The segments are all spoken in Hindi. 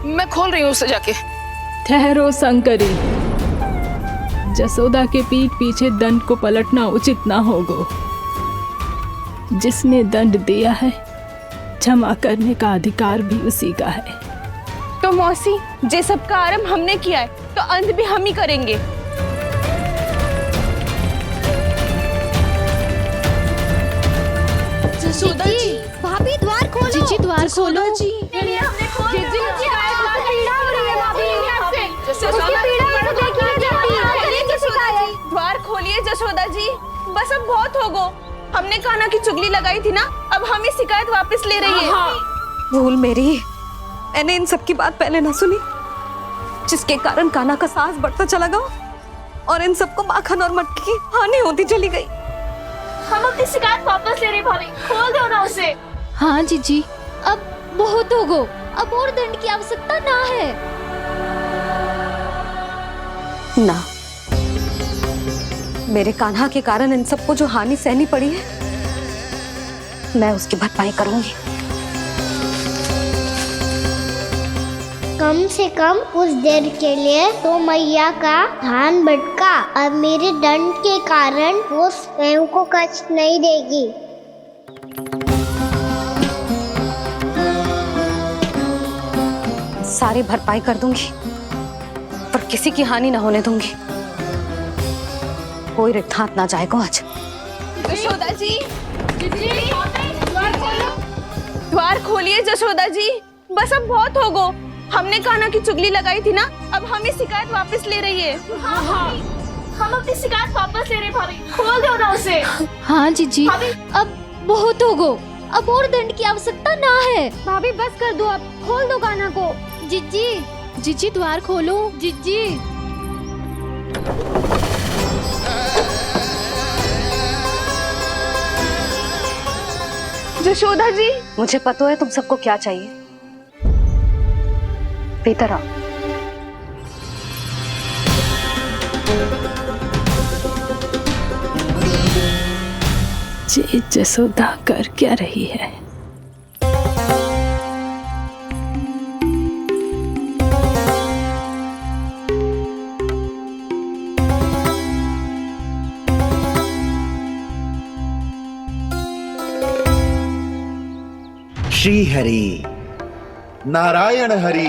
मैं खोल रही हूँ उसे जाके। ठहरो शंकरी, जसोदा के पीठ पीछे दंड को पलटना उचित ना होगा। जिसने दंड दिया है क्षमा करने का अधिकार भी उसी का है। तो मौसी, जे सब का आरंभ हमने किया है तो अंत भी हम ही करेंगे। जसोदा जी, भाभी द्वार खोलो। जीजी द्वार खोलो। जी द्वार खोलिए जसोदा जी, बस अब बहुत हो गो। हमने कान्हा की चुगली लगाई थी ना, अब हम ही शिकायत वापस ले रही है। भूल मेरी, मैंने इन सब की बात पहले ना सुनी, जिसके कारण कान्हा का साहस बढ़ता चला गया और इन सबको माखन और मटकी की हानि होती चली गई। हम अपनी शिकायत वापस ले रहे भाभी, खोल दो ना उसे। हाँ जीजी, अब बहुत हो गो, अब और दंड की आवश्यकता ना है। ना, मेरे कान्हा के कारण इन सबको जो हानि सहनी पड़ी है, मैं उसकी भरपाई करूंगी। कम से कम उस देर के लिए तो मैया का ध्यान भटका और मेरे दंड के कारण वो स्वयं को कष्ट नहीं देगी। सारी भरपाई कर दूंगी, पर किसी की हानि ना होने दूंगी। कोई रिक्त हाथ ना जाएगा आज। जसोदा जी, द्वार खोलिए जसोदा जी, बस अब बहुत हो गो। हमने कान्हा की चुगली लगाई थी ना, अब हम ही शिकायत वापस ले रही है। हम अपनी शिकायत वापस ले रहे भाभी, खोल दो ना उसे। हाँ जीजी, अब बहुत हो गो, अब और दंड की आवश्यकता ना है। भाभी बस कर दो, अब खोल दो कान्हा को। जीजी, जीजी द्वार खोलो। जीजी जशोदा जी, मुझे पता है तुम सबको क्या चाहिए। भीतर आओ। ये जसोदा कर क्या रही है? श्री हरि नारायण हरि।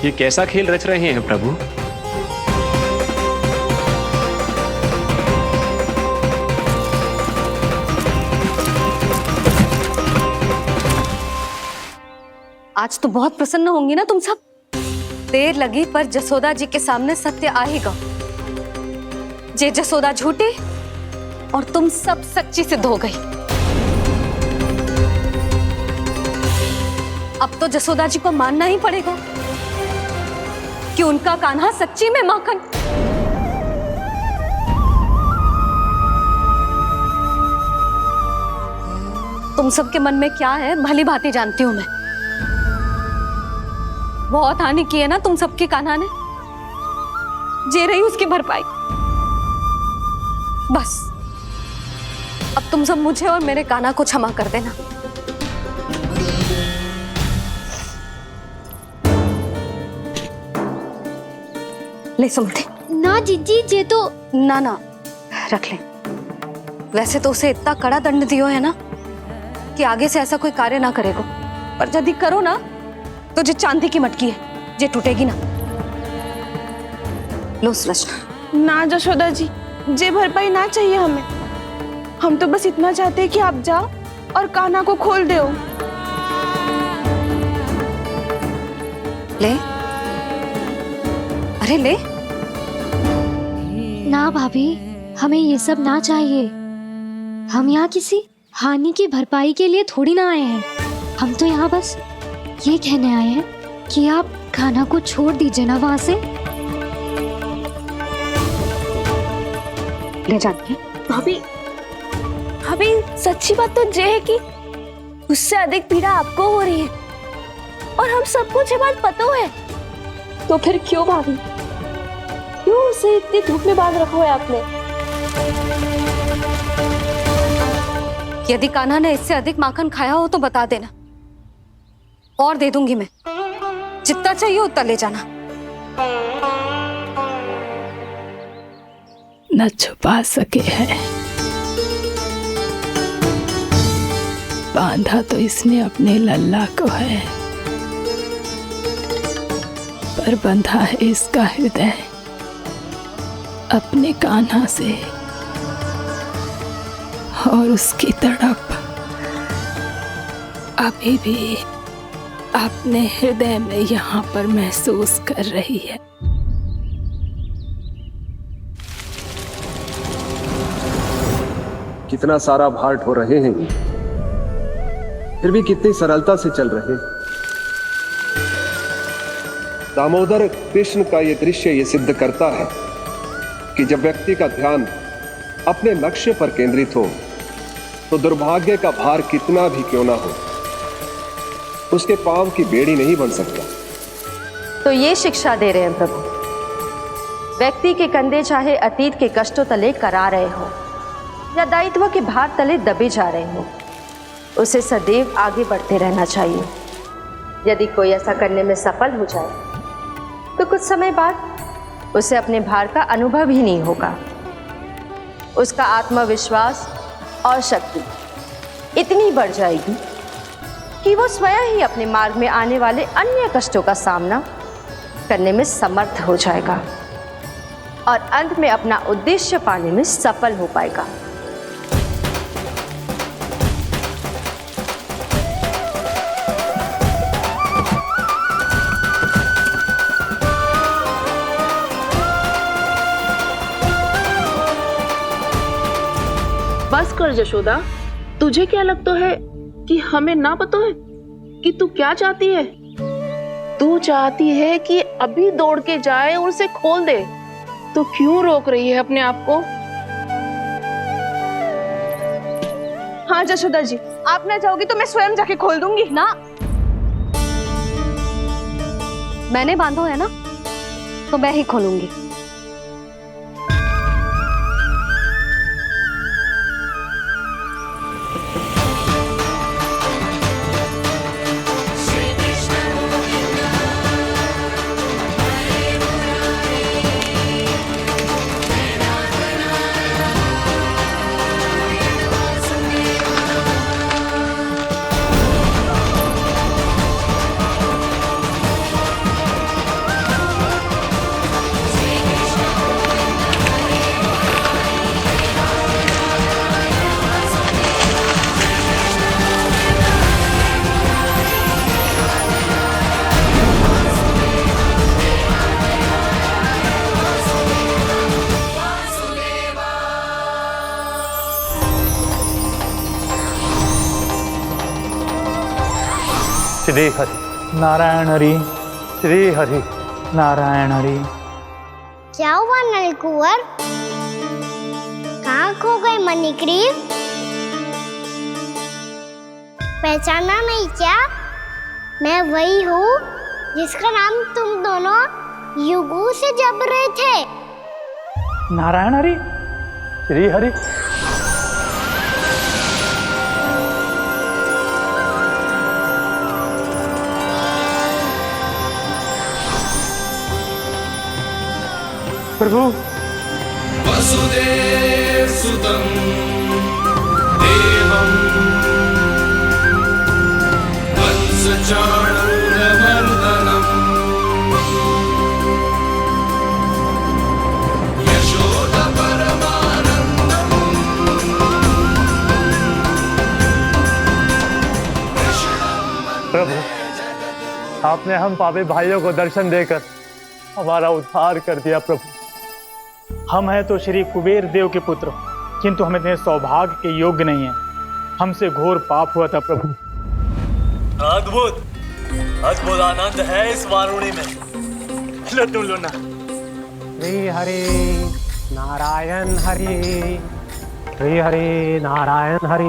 ये कैसा खेल रच रहे हैं प्रभु? आज तो बहुत प्रसन्न होंगी ना तुम सब। देर लगी पर जसोदा जी के सामने सत्य आएगा। जे जसोदा झूठी और तुम सब सच्ची सिद्ध हो गई। अब तो जसोदा जी को मानना ही पड़ेगा कि उनका कान्हा सच्ची में माखन। तुम सबके मन में क्या है भली भांति जानती हूं मैं। बहुत हानि की है ना तुम सबके कान्हा ने, जे रही उसकी भरपाई। बस अब तुम सब मुझे और मेरे कान्हा को क्षमा कर देना। ले सुमति। ना जीजी, ये तो ना ना रख ले। वैसे तो उसे इतना कड़ा दंड दियो है ना कि आगे से ऐसा कोई कार्य ना करेगा, पर यदि करो ना तो जो चांदी की मटकी है जे टूटेगी ना। लो सुलक्षणा। ना जशोदा जी, जे भरपाई ना चाहिए हमें। हम तो बस इतना चाहते हैं कि आप जाओ और कान्हा को खोल दो। ले, अरे ले। ना भाभी, हमें ये सब ना चाहिए। हम यहाँ किसी हानि की भरपाई के लिए थोड़ी ना आए हैं। हम तो यहाँ बस ये कहने आए हैं कि आप कान्हा को छोड़ दीजिए ना वहां से। ले जाती है। भाभी भाभी सच्ची बात तो ये है कि उससे अधिक पीड़ा आपको हो रही है और हम सबको ये बात पता है। तो फिर क्यों भाभी, क्यों उसे इतनी धूप में बांध रखा है आपने? यदि कान्हा ने इससे अधिक माखन खाया हो तो बता देना, और दे दूंगी मैं। जितना चाहिए उतना ले जाना। न छुपा सके हैं, बांधा तो इसने अपने लल्ला को है, पर बंधा है इसका हृदय अपने कान्हा से, और उसकी तड़प अभी भी अपने हृदय में यहाँ पर महसूस कर रही है। कितना सारा भार ढो रहे हैं, फिर भी कितनी सरलता से चल रहे हैं। दामोदर कृष्ण का यह दृश्य ये सिद्ध करता है कि जब व्यक्ति का ध्यान अपने लक्ष्य पर केंद्रित हो तो दुर्भाग्य का भार कितना भी क्यों ना हो, उसके पांव की बेड़ी नहीं बन सकता। तो ये शिक्षा दे रहे हैं प्रभु, व्यक्ति के कंधे चाहे अतीत के कष्टों तले करा रहे हो या दायित्व के भार तले दबे जा रहे हो, उसे सदैव आगे बढ़ते रहना चाहिए। यदि कोई ऐसा करने में सफल हो जाए तो कुछ समय बाद उसे अपने भार का अनुभव ही नहीं होगा। उसका आत्मविश्वास और शक्ति इतनी बढ़ जाएगी कि वो स्वयं ही अपने मार्ग में आने वाले अन्य कष्टों का सामना करने में समर्थ हो जाएगा और अंत में अपना उद्देश्य पाने में सफल हो पाएगा। बस कर जशोदा, तुझे क्या लगता है कि हमें ना पता है कि तू क्या चाहती है? तू चाहती है कि अभी दौड़ के जाए और उसे खोल दे, तो क्यों रोक रही है अपने आप को? हाँ जशोदा जी, आप ना जाओगी तो मैं स्वयं जाके खोल दूंगी। ना, मैंने बांधो है ना, तो मैं ही खोलूंगी। श्री हरि नारायण हरि, श्री हरि नारायण हरि। क्या हुआ नलकुंवर? कहाँ खो गए मणिग्रीव? पहचाना नहीं क्या? मैं वही हूँ जिसका नाम तुम दोनों युगों से जप रहे थे। नारायण हरि, श्री हरि। प्रभु वसुदेव सुतं देवं वंशचाणूरमर्दनम् यशोदा परमानन्दम् प्रभु, आपने हम पापी भाइयों को दर्शन देकर हमारा उद्धार कर दिया। प्रभु, हम हैं तो श्री कुबेर देव के पुत्र, किंतु हम इतने सौभाग्य के योग्य नहीं हैं। हमसे घोर पाप हुआ था प्रभु। अद्भुत अद्भुत आनंद है इस वारुणी में। लो तुम लो ना। श्री हरि नारायण हरि, श्री हरि नारायण हरि।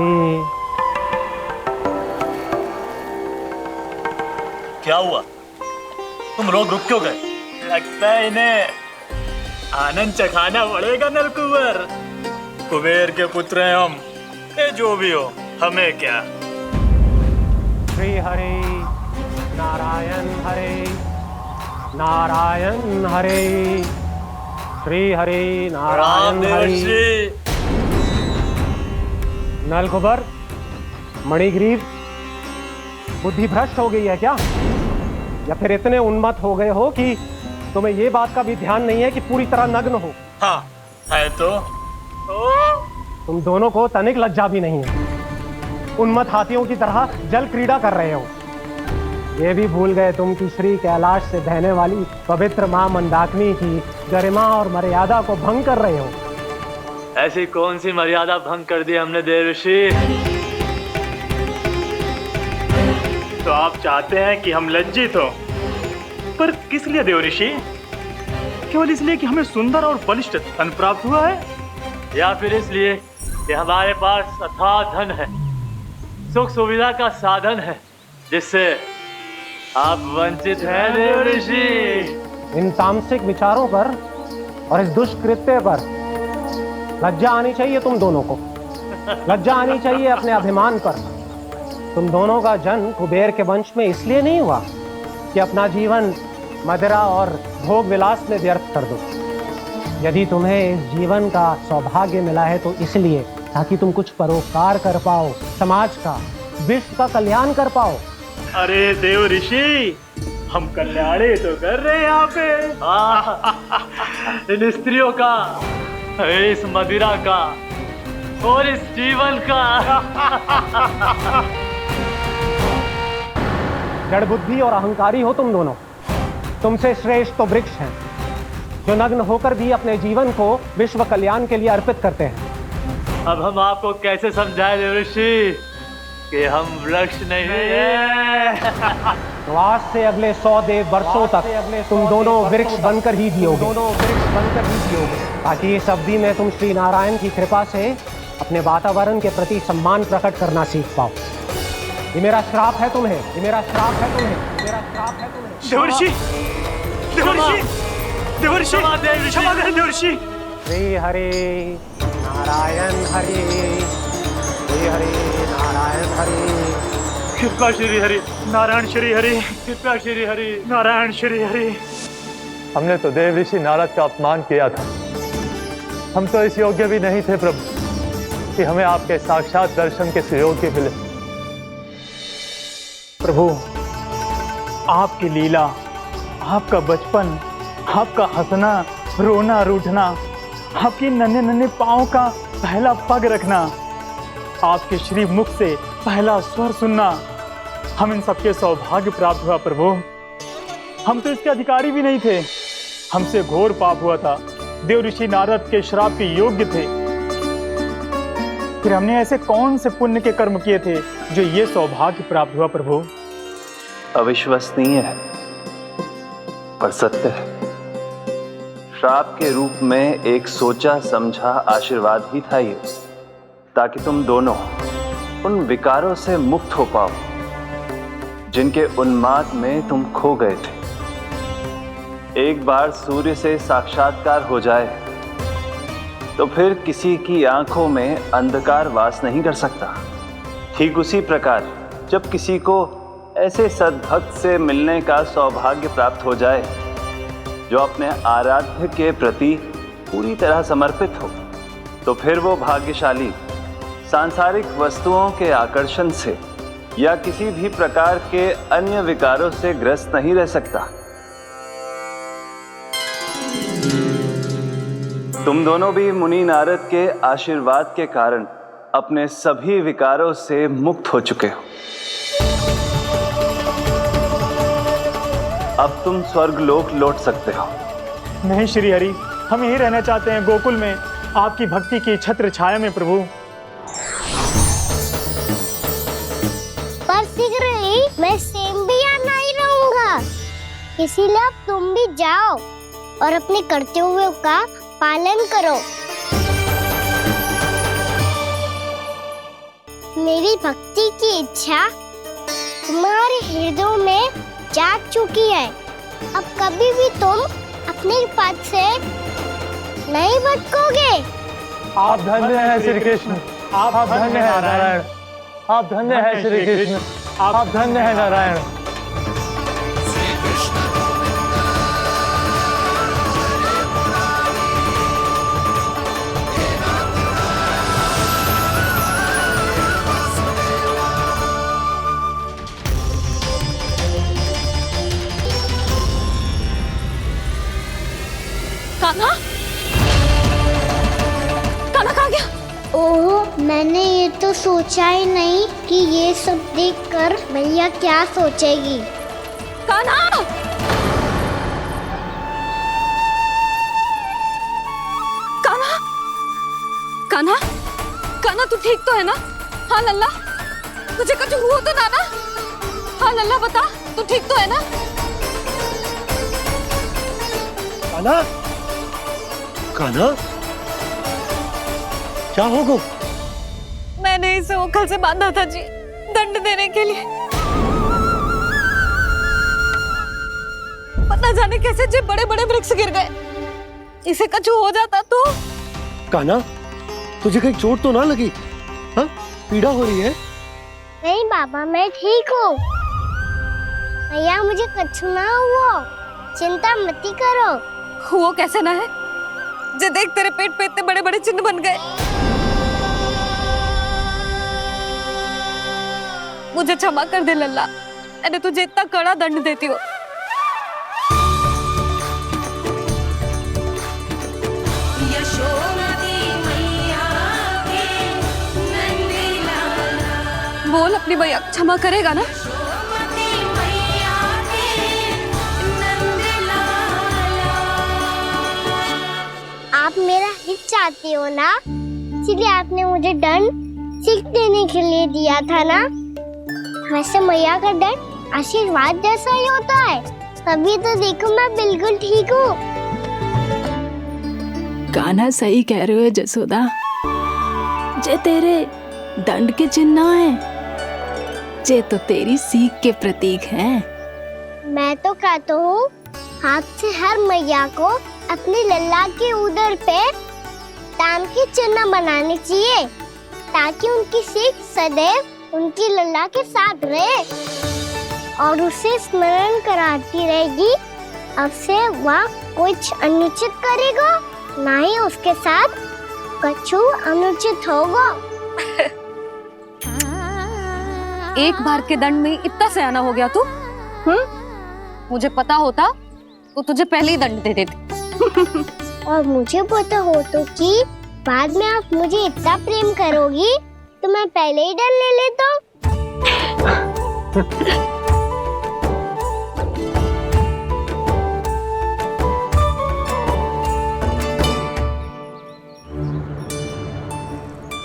क्या हुआ? तुम लोग रुक क्यों गए? लगता है इन्हें आनंद चखाना पड़ेगा नलकुबर। कुबेर के पुत्र हैं हम, ये जो भी हो हमें क्या। श्री हरि नारायण हरि, नारायण हरि, श्री हरि नारायण हरि। नलकुबर, मणिग्रीव, बुद्धि भ्रष्ट हो गई है क्या? या फिर इतने उन्मत्त हो गए हो कि तुम्हें ये बात का भी ध्यान नहीं है कि पूरी तरह नग्न हो? हाँ है तो। तुम दोनों को तनिक लज्जा भी नहीं है। उन्मत्त हाथियों की तरह जल क्रीड़ा कर रहे हो। ये भी भूल गए तुम कि श्री कैलाश से बहने वाली पवित्र मां मंदाकिनी की गरिमा और मर्यादा को भंग कर रहे हो। ऐसी कौन सी मर्यादा भंग कर दी हमने देवर्षि? तो आप चाहते हैं कि हम लज्जित हो, पर किस लिए देवर्षि? केवल इसलिए कि हमें सुंदर और बलिष्ठ धन प्राप्त हुआ है, या फिर इसलिए कि हमारे पास अथाह धन है, सुख सुविधा का साधन है, जिससे आप वंचित हैं देवर्षि? इन तामसिक विचारों पर और इस दुष्कृत्य पर लज्जा आनी चाहिए तुम दोनों को। लज्जा आनी चाहिए अपने अभिमान पर। तुम दोनों का जन्म कुबेर के वंश में इसलिए नहीं हुआ कि अपना जीवन मदिरा और भोग विलास में व्यर्थ कर दो। यदि तुम्हें इस जीवन का सौभाग्य मिला है तो इसलिए ताकि तुम कुछ परोपकार कर पाओ, समाज का, विश्व का कल्याण कर पाओ। अरे देवर्षि, हम कल्याण ही तो कर रहे हैं यहाँ पे। इन स्त्रियों का, इस मदिरा का और इस जीवन का। जड़ बुद्धि और अहंकारी हो तुम दोनों। तुमसे श्रेष्ठ तो वृक्ष हैं, जो नग्न होकर भी अपने जीवन को विश्व कल्याण के लिए अर्पित करते हैं। अब हम आपको कैसे समझाएं देवर्षि कि हम वृक्ष नहीं हैं? तो आज से अगले 100 देव वर्षों तक तुम दोनों वृक्ष बनकर ही जियोगे। ताकि इस अवधि में तुम श्री नारायण की कृपा से अपने वातावरण के प्रति सम्मान प्रकट करना सीख पाओ। ये मेरा श्राप है तुम्हें, ये मेरा श्राप है तुम्हें, मेरा श्राप है तुम्हें। देवर्षि, देवर्षि, देवर्षि, क्षमा करें देवर्षि। श्री हरि नारायण हरि, श्री हरि नारायण हरि। कृपा श्री हरि नारायण श्री हरि, कृपा श्री हरि नारायण श्री हरि। हमने तो देव ऋषि नारद का अपमान किया था। हम तो इस योग्य भी नहीं थे प्रभु कि हमें आपके साक्षात दर्शन के सुयोग्य मिले। प्रभु, आपकी लीला, आपका बचपन, आपका हंसना, रोना, रूठना, आपकी नन्हे नन्हे पाँव का पहला पग रखना, आपके श्री मुख से पहला स्वर सुनना, हम इन सबके सौभाग्य प्राप्त हुआ प्रभु। हम तो इसके अधिकारी भी नहीं थे। हमसे घोर पाप हुआ था, देव ऋषि नारद के श्राप के योग्य थे। फिर हमने ऐसे कौन से पुण्य के कर्म किए थे जो ये सौभाग्य प्राप्त हुआ प्रभु? अविश्वसनीय है पर सत्य है। श्राप के रूप में एक सोचा समझा आशीर्वाद ही था ये, ताकि तुम दोनों उन विकारों से मुक्त हो पाओ जिनके उन्माद में तुम खो गए थे। एक बार सूर्य से साक्षात्कार हो जाए तो फिर किसी की आंखों में अंधकार वास नहीं कर सकता। ठीक उसी प्रकार जब किसी को ऐसे सद्भक्त से मिलने का सौभाग्य प्राप्त हो जाए जो अपने आराध्य के प्रति पूरी तरह समर्पित हो, तो फिर वो भाग्यशाली सांसारिक वस्तुओं के आकर्षण से या किसी भी प्रकार के अन्य विकारों से ग्रस्त नहीं रह सकता। तुम दोनों भी मुनि नारद के आशीर्वाद के कारण अपने सभी विकारों से मुक्त हो चुके हो। अब तुम स्वर्गलोक लौट सकते हो। नहीं श्री हरि, हम यही रहना चाहते हैं गोकुल में, आपकी भक्ति की छत्र छाया में प्रभु। पर शीघ्र ही मैं सेम्बिया नहीं रहूंगा, इसीलिए अब तुम भी जाओ और अपने कर्तव्यों का पालन करो। मेरी भक्ति की इच्छा तुम्हारे हृदयों में जाग चुकी है। अब कभी भी तुम अपने पथ से नहीं भटकोगे। आप धन्य हैं श्री कृष्ण, आप धन्य हैं नारायण, आप धन्य हैं श्री कृष्ण, आप धन्य हैं नारायण। कान्हा, कान्हा कहाँ गया? ओह, मैंने ये तो सोचा ही नहीं कि ये सब देखकर मैया क्या सोचेगी। कान्हा! कान्हा! कान्हा! कान्हा तू ठीक तो है ना? हाँ लल्ला, तुझे कुछ हुआ तो ना ना? हाँ लल्ला बता, तू ठीक तो है ना? कान्हा, कान्हा, क्या होगा? मैंने इसे ओखल से बांधा था जी, दंड देने के लिए। पता जाने कैसे जो बड़े बड़े वृक्ष गिर गए। इसे कुछ हो जाता तो? कान्हा, तुझे कहीं चोट तो ना लगी? हाँ, पीड़ा हो रही है? नहीं बाबा, मैं ठीक हूँ। मैया मुझे कुछ ना हुआ, चिंता मत करो। वो कैसे ना है? जे देख तेरे पेट पे इतने बड़े बड़े चिन्ह बन गए। मुझे क्षमा कर दे लल्ला, मैंने तुझे इतना कड़ा दंड देती हो। बोल अपनी भैया क्षमा करेगा ना? आप मेरा हित चाहते हो ना, इसलिए आपने मुझे दंड सीख देने के लिए दिया था ना। वैसे मैया का दंड आशीर्वाद जैसा ही होता है, तभी तो देखो मैं बिल्कुल ठीक हूँ। कान्हा सही कह रहे हो जसोदा, जे तेरे दंड के चिन्ह है, जे तो तेरी सीख के प्रतीक हैं। मैं तो कहता हूँ हाथ से हर मैया को अपनी लल्ला के उदर पे ताम के चिन्ह बनाने चाहिए, ताकि उनकी सीख सदैव उनकी लल्ला के साथ रहे और उसे स्मरण कराती रहेगी। अब से वह कुछ अनुचित करेगा, ना ही उसके साथ कुछ अनुचित होगा। एक बार के दंड में इतना सयाना हो गया तू? मुझे पता होता तो तुझे पहले ही दंड दे देती। और मुझे पता हो तो कि बाद में आप मुझे इतना प्रेम करोगी तो मैं पहले ही दंड ले लेता।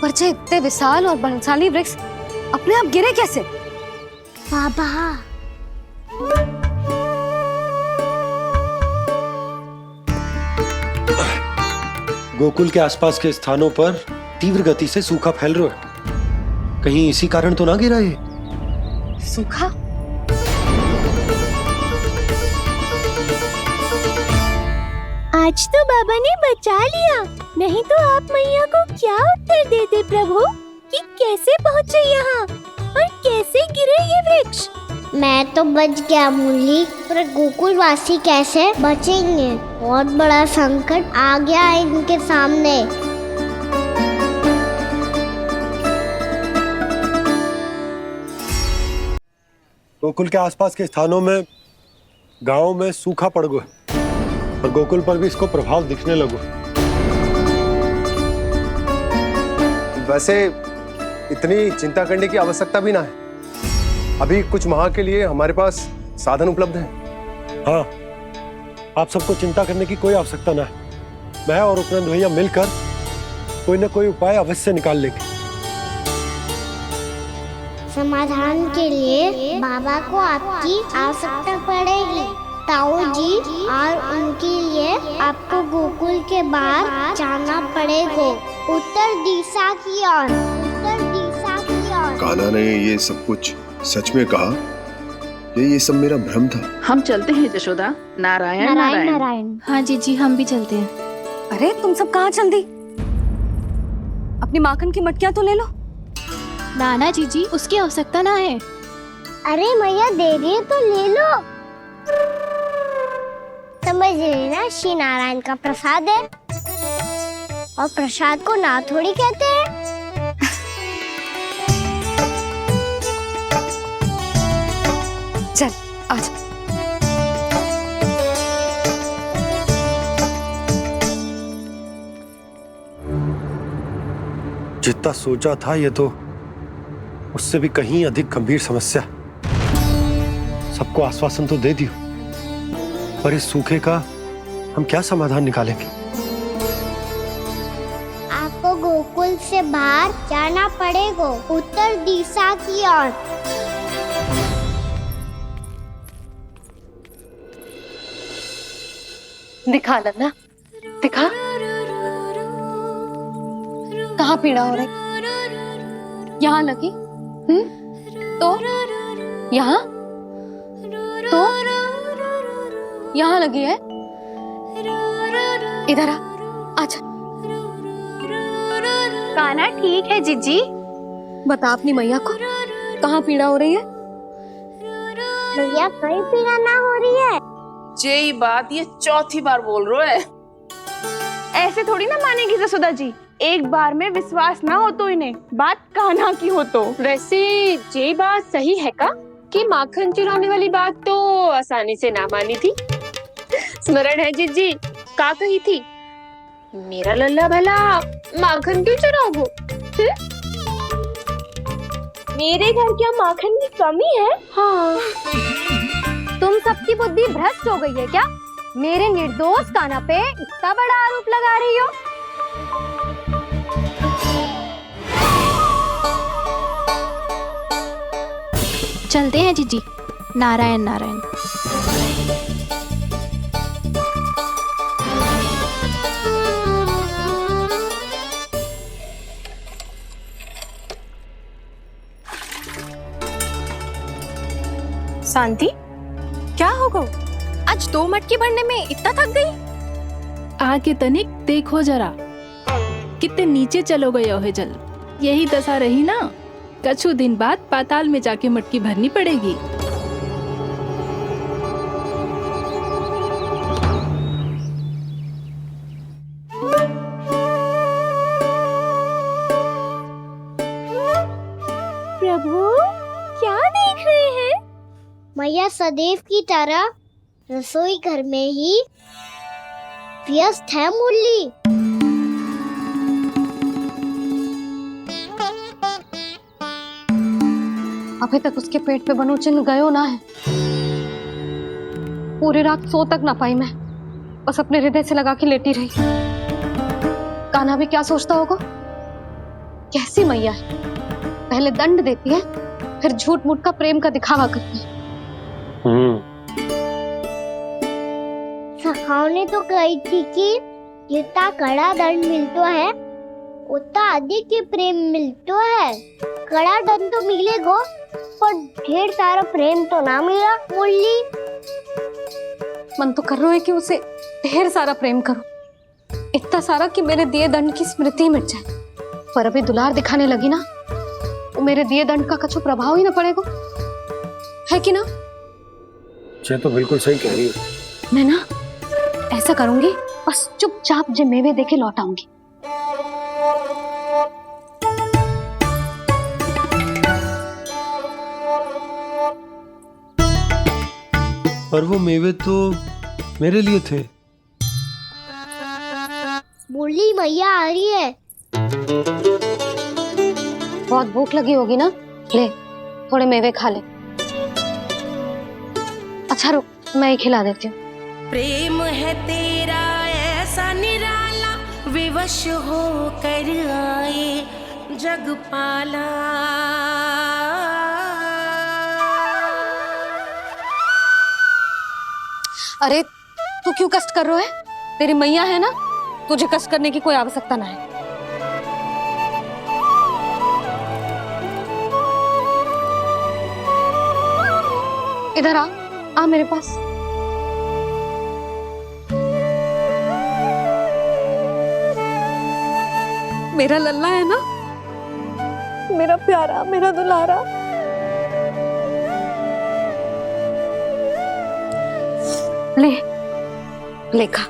पर जे इतने विशाल और बलशाली वृक्ष अपने आप गिरे कैसे? बाबा, गोकुल के आसपास के स्थानों पर तीव्र गति से सूखा फैल रहा है। कहीं इसी कारण तो ना गिरा ये? सूखा? आज तो बाबा ने बचा लिया, नहीं तो आप मैया को क्या उत्तर देते प्रभु कि कैसे पहुँचे यहाँ और कैसे गिरे ये वृक्ष। मैं तो बच गया मुरली, पर गोकुल वासी कैसे बचेंगे? बहुत बड़ा संकट आ गया है इनके सामने। गोकुल के आसपास के स्थानों में, गांवों में सूखा पड़ गया और गोकुल पर भी इसको प्रभाव दिखने लगा। वैसे इतनी चिंता करने की आवश्यकता भी ना है। अभी कुछ माह के लिए हमारे पास साधन उपलब्ध है। हाँ, आप सबको चिंता करने की कोई आवश्यकता ना है। मैं और उपनंद भैया मिलकर कोई ना कोई उपाय अवश्य निकाल लेंगे। समाधान के लिए बाबा को आपकी आवश्यकता पड़ेगी। ताऊ जी और उनके लिए आपको गोकुल के बाहर जाना पड़ेगा, उत्तर दिशा की ओर, उत्तर दिशा की ओर। कान्हा ने ये सब कुछ सच में कहा? ये सब मेरा भ्रम था? हम चलते हैं जशोदा। नारायण नारायण नारायण। हाँ जी हम भी चलते हैं। अरे तुम सब कहाँ चल दी? अपनी माखन की मटकियां तो ले लो। नाना जी उसकी आवश्यकता ना है। अरे मैया दे रही है तो ले लो। समझ रही ना, श्री नारायण का प्रसाद है और प्रसाद को ना थोड़ी कहते हैं। चल आज जितना सोचा था ये तो उससे भी कहीं अधिक गंभीर समस्या। सबको आश्वासन तो दे दियो, पर इस सूखे का हम क्या समाधान निकालेंगे? आपको गोकुल से बाहर जाना पड़ेगा, उत्तर दिशा की ओर। दिखा लन्ना, दिखा कहाँ पीड़ा हो रही? यहाँ लगी? तो यहाँ तो यहाँ लगी है? इधर आ, आजा। कान्हा ठीक है जीजी। बता अपनी मैया को कहाँ पीड़ा हो रही है? मैया कहीं पीड़ा ना हो रही है। यही बात ये चौथी बार बोल रहे है। ऐसे थोड़ी ना मानेगी जसोदा जी, एक बार में विश्वास ना हो तो इन्हें, बात कान्हा की हो तो। वैसे ये बात सही है का कि माखन चुराने वाली बात तो आसानी से ना मानी थी। स्मरण है जीजी का कही थी, मेरा लल्ला भला माखन क्यों चुराओगे? मेरे घर क्या माखन की कमी है? हाँ। तुम सबकी बुद्धि भ्रष्ट हो गई है क्या? मेरे निर्दोष कान्हा पे इतना बड़ा आरोप लगा रही हो? चलते हैं जीजी। नारायण नारायण। शांति, क्या हो गो? आज 2 मटकी भरने में इतना थक गई? आके तनिक देखो जरा, कितने नीचे चलो गए हो जल। यही दशा रही ना, कछु दिन बाद पाताल में जाके मटकी भरनी पड़ेगी। प्रभु क्या देख रहे हैं? मैया सदैव की तरह रसोई घर में ही व्यस्त है मुरली। अभी तक उसके पेट पे बनो चिन्ह गयो ना है। पूरी रात सो तक ना पाई मैं, बस अपने हृदय से लगा के लेटी रही। कान्हा भी क्या सोचता होगा? कैसी मैया है, पहले दंड देती है फिर झूठ मूठ का प्रेम का दिखावा करती है। सखाओ ने तो कही थी कि जितना कड़ा दंड मिलता है उतना अधिक ही प्रेम मिलता है। कड़ा दंड तो मिलेगा पर ढेर सारा प्रेम तो ना मिला मुरली। मन तो कर रहा है कि उसे ढेर सारा प्रेम करो, इतना सारा कि मेरे दिए दंड की स्मृति मिट जाए। पर अभी दुलार दिखाने लगी ना, वो मेरे दिए दंड का कछु प्रभाव ही ना पड़ेगा, है कि ना? ये तो बिल्कुल सही कह रही है। मैं ना ऐसा करूंगी, बस चुपचाप जे मेवे देके लौट आऊंगी। पर वो मेवे तो मेरे लिए थे। मुरली मैया आ रही है। बहुत भूख लगी होगी ना, ले थोड़े मेवे खा ले। अच्छा रुक, मैं ही खिला देती हूँ। प्रेम है तेरा ऐसा निराला, विवश हो कर आए जग पाला। अरे तू क्यों कष्ट कर रहा है? तेरी मैया है ना, तुझे कष्ट करने की कोई आवश्यकता ना है। इधर आ मेरे पास। मेरा लल्ला है ना, मेरा प्यारा, मेरा दुलारा। ले खा।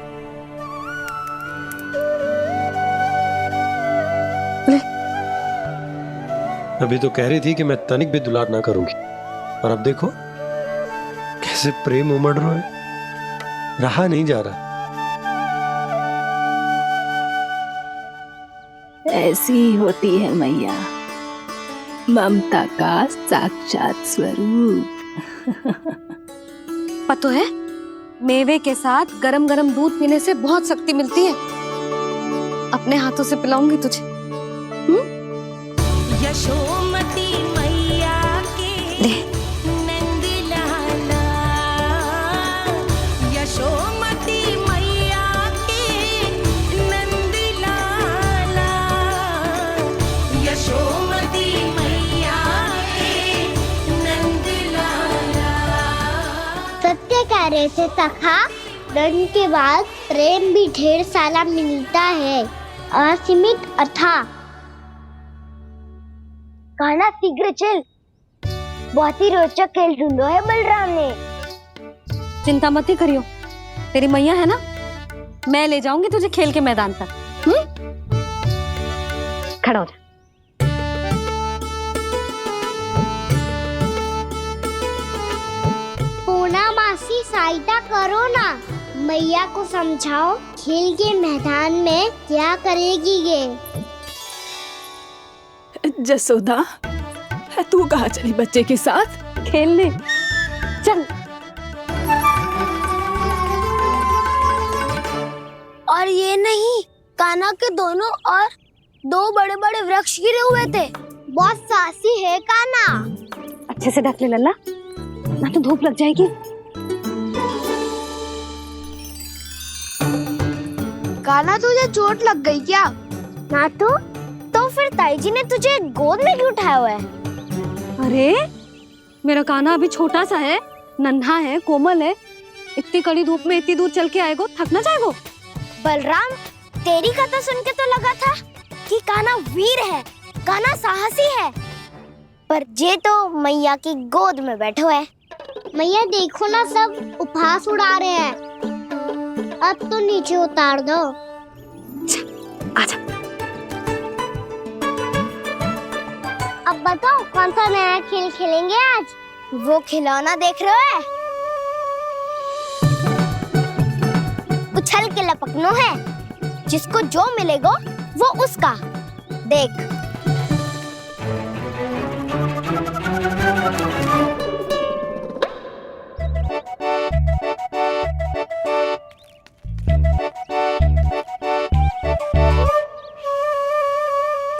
ले। अभी तो कह रही थी कि मैं तनिक भी दुलार ना करूंगी, और अब देखो कैसे प्रेम उमड़ रहा है, रहा नहीं जा रहा। ऐसी ही होती है मैया, ममता का साक्षात स्वरूप। पता है, मेवे के साथ गरम गरम दूध पीने से बहुत शक्ति मिलती है। अपने हाथों से पिलाऊंगी तुझे। यशोमती मैया के नंद लाला, यशोमती मैया के नंद लाला, यशोमती मैया के नंद लाला। सत्य कह रहे थे सखा, दंड के बाद प्रेम भी ढेर सारा मिलता है, असीमित अथाह। कहना शीघ्र चल, बहुत ही रोचक खेल ढूंढो है बलराम ने। चिंता मत ही करियो, तेरी मैया है ना, मैं ले जाऊंगी तुझे खेल के मैदान तक। खड़ा हो जा। पूना मासी सहायता करो ना, मैया को समझाओ खेल के मैदान में क्या करेगी ये। जसोदा, तू कहाँ चली बच्चे के साथ? खेलने चल। और ये नहीं, कान्हा के दोनों और दो बड़े बड़े वृक्ष गिरे हुए थे। बहुत साहसी है कान्हा। अच्छे से ढक ले लल्ला, ना तो धूप लग जाएगी। कान्हा तुझे चोट लग गई क्या? ना तो फिर ताई जी ने तुझे गोद में क्यों उठाया हुआ है? अरे मेरा कान्हा अभी छोटा सा है, नन्हा है, कोमल है। इतनी कड़ी धूप में इतनी दूर चल के आएगा, थक ना जाएगा? बलराम, तेरी कथा सुन के तो लगा था कि कान्हा वीर है, कान्हा साहसी है, पर जे तो मैया की गोद में बैठे हुए। मैया देखो ना, सब उपहास उड़ा रहे हैं। अब तो नीचे उतार दो। आजा। अब बताओ कौन सा नया खेल खेलेंगे आज? वो खिलौना देख रहे हो? उछल के लपकनो है, जिसको जो मिलेगा वो उसका। देख।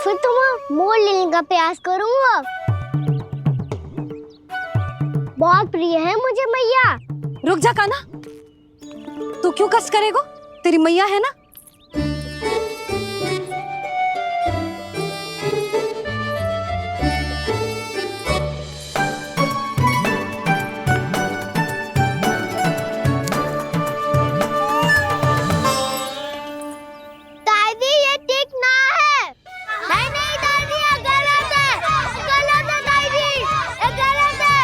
फिर तुम मोड़ लेने का प्रयास करूंगा। बहुत प्रिय है मुझे मैया। रुक जा कान्हा, तू क्यों कष्ट करेगा? तेरी मैया है ना। दादी ये ठीक ना है। नहीं नहीं दादी, ये गलत है, गलत है दादी, ये गलत है,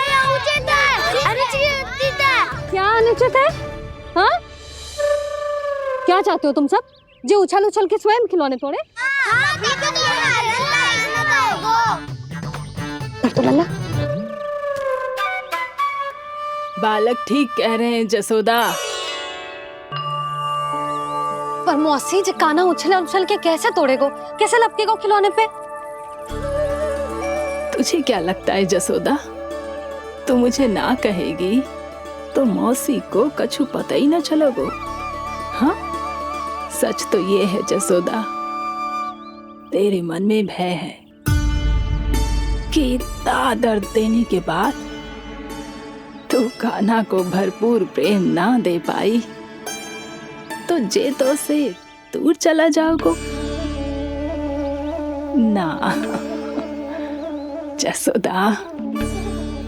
ये उचित है, अनुचित है। क्या अनुचित है? हाँ? क्या चाहते हो तुम सब? जो उछल उछल के स्वयं खिलौने तोड़े? तो लल्ला, बालक ठीक कह रहे हैं जसोदा। पर मौसी, जे कान्हा उछल उछल के कैसे तोड़ेगो, कैसे लपकेगो खिलौने पे? तुझे क्या लगता है जसोदा, तू मुझे ना कहेगी तो मौसी को कछु पता ही ना चलोगो। हाँ, सच तो ये है जसोदा, तेरे मन में भय है कि इतना दर्द देने के बाद तू कान्हा को भरपूर प्रेम ना दे पाई तो जे तो से दूर चला जाओगो ना जसोदा।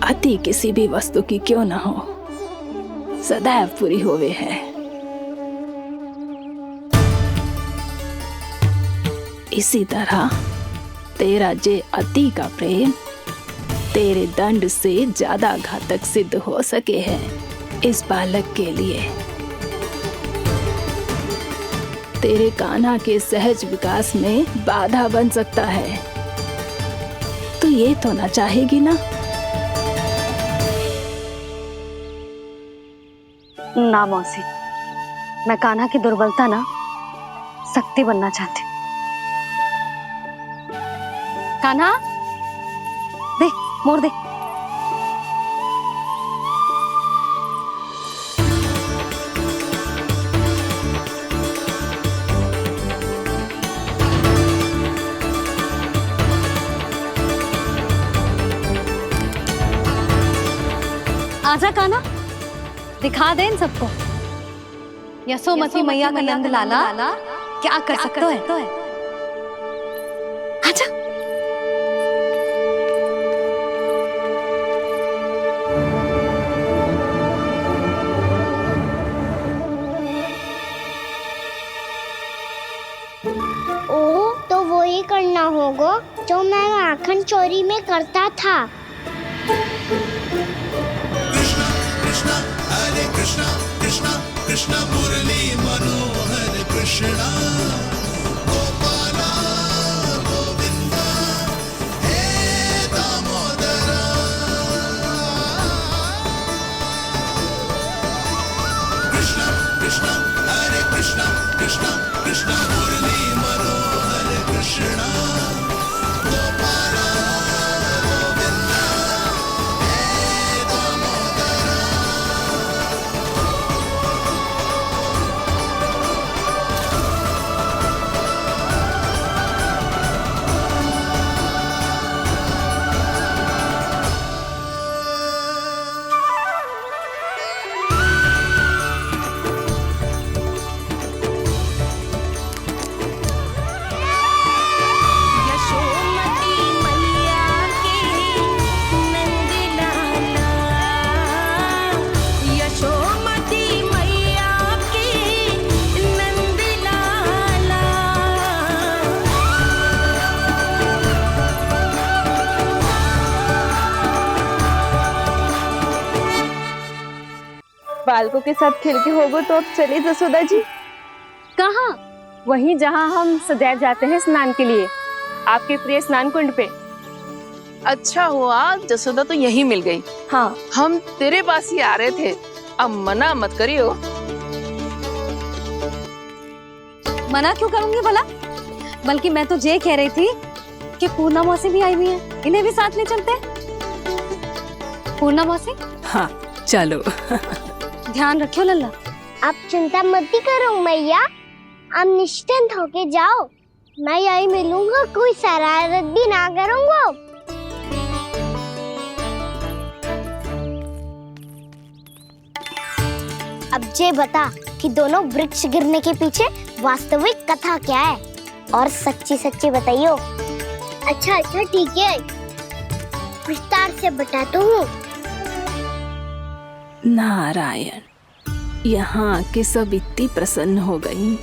अति किसी भी वस्तु की क्यों ना हो सदैव पूरी होवे है। इसी तरह तेरा जे अति का प्रेम तेरे दंड से ज्यादा घातक सिद्ध हो सके है इस बालक के लिए। तेरे कान्हा के सहज विकास में बाधा बन सकता है। तो ये तो ना चाहेगी ना? ना मौसी, मैं कान्हा की दुर्बलता ना शक्ति बनना चाहती हूँ। कान्हा दे, मोड़ दे। आजा कान्हा, दिखा दे इन सबको यशोमती मैया का नंद लाला क्या कर सकता है। आजा। ओ तो वो ही करना होगा जो मैं माखन चोरी में करता था। कृष्णा कृष्णा मुरली मनोहर कृष्णा गोपाला गोविंदा हे दामोदरा। कृष्णा कृष्णा हरे कृष्णा कृष्णा कृष्णा मुरली मनोहर कृष्णा गोपाला गोविंदा हे दामोदरा। बालकों के साथ खेल के होगो तो अब चले जसोदा जी। कहाँ? वहीं जहाँ हम सदैव जाते हैं स्नान के लिए, आपके प्रिय स्नान कुंड पे। अच्छा हुआ जसोदा तो यहीं मिल गई। हाँ, हम तेरे पास ही आ रहे थे, अब मना मत करियो। मना क्यों करूंगी भला? बल्कि मैं तो ये कह रही थी कि पूर्णा मौसी भी आई हुई है, इन्हें भी साथ ले चलते हैं। पूर्णा मौसी, हाँ चलो। ध्यान रखियो लल्ला। आप चिंता मत करो मैया, आप निश्चिंत होके जाओ, मैं यही मिलूंगा, कोई शरारत भी ना करूंगा। अब ये बता कि दोनों वृक्ष गिरने के पीछे वास्तविक कथा क्या है, और सच्ची सच्ची बताइयो। अच्छा ठीक है, विस्तार से बताता हूँ। नारायण, यहाँ के सब इतनी प्रसन्न हो गई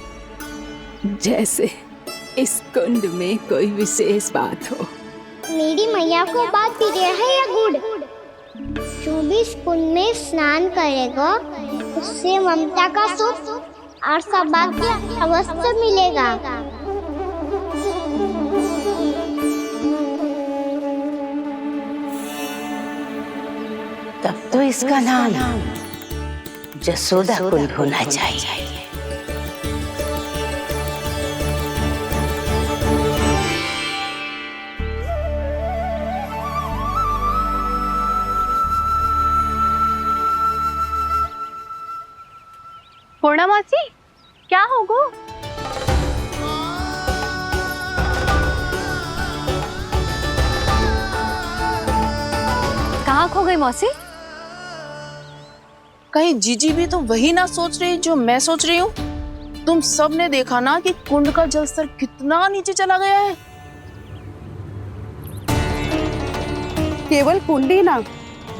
जैसे इस कुंड में कोई विशेष बात हो। मेरी मैया को बात प्रिय है या गुड़? जो भी इस कुंड में स्नान करेगा उससे ममता का सुख और सौभाग्य अवश्य मिलेगा। तब तो इसका नाम जसोदा कुंड होना चाहिए। पूर्णा मौसी, क्या होगो? कहाँ खो गई मौसी? कहीं जीजी भी तो वही ना सोच रही जो मैं सोच रही हूँ। तुम सब ने देखा ना कि कुंड का जलस्तर कितना नीचे चला गया है। केवल कुंड ही ना,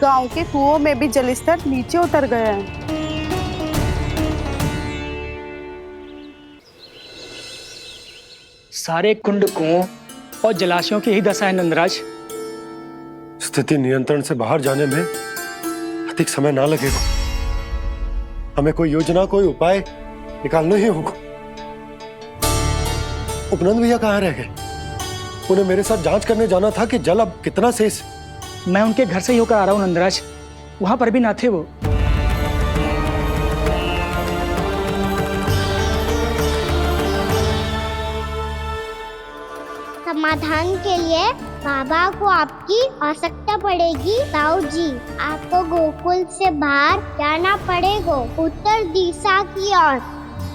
गांव के कुओं में भी जलस्तर नीचे उतर गया है। सारे कुंड कुओं और जलाशयों की ही दशा है नंदराज। स्थिति नियंत्रण से बाहर जाने में अधिक समय ना लगेगा। हमें कोई योजना, कोई उपाय निकालना ही होगा। उपनंद भैया कहाँ रह गए? उन्हें मेरे साथ जांच करने जाना था कि जल अब कितना शेष। मैं उनके घर से ही होकर आ रहा हूँ नंदराज, वहां पर भी ना थे वो। समाधान के लिए बाबा को आपकी आवश्यकता पड़ेगी। ताऊ जी, आपको गोकुल से बाहर जाना पड़ेगा, उत्तर दिशा की ओर।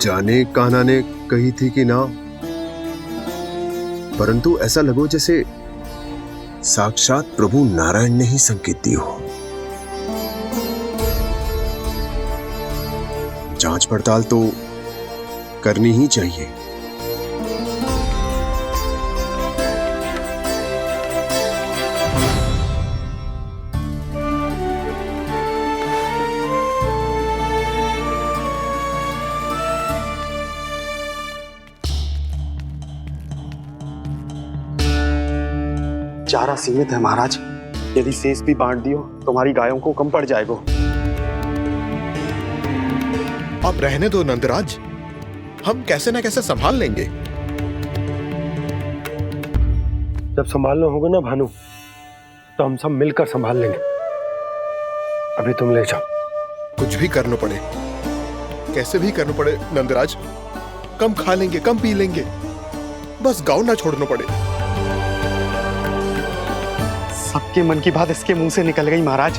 जाने कान्हा ने कही थी कि ना, परंतु ऐसा लगो जैसे साक्षात प्रभु नारायण ने ही संकेत दी हो। जांच पड़ताल तो करनी ही चाहिए। चारा सीमित है महाराज, यदि शेष भी बांट दियो तो हमारी गायों को कम पड़ जाएगा। अब रहने दो नंदराज, हम कैसे न कैसे संभाल लेंगे। जब संभालना होगा ना भानु, तो हम सब मिलकर संभाल लेंगे। अभी तुम ले जाओ। कुछ भी करना पड़े, कैसे भी करना पड़े नंदराज, कम खा लेंगे, कम पी लेंगे, बस गाँव ना छोड़ना पड़े। सबके मन की बात इसके मुंह से निकल गई महाराज।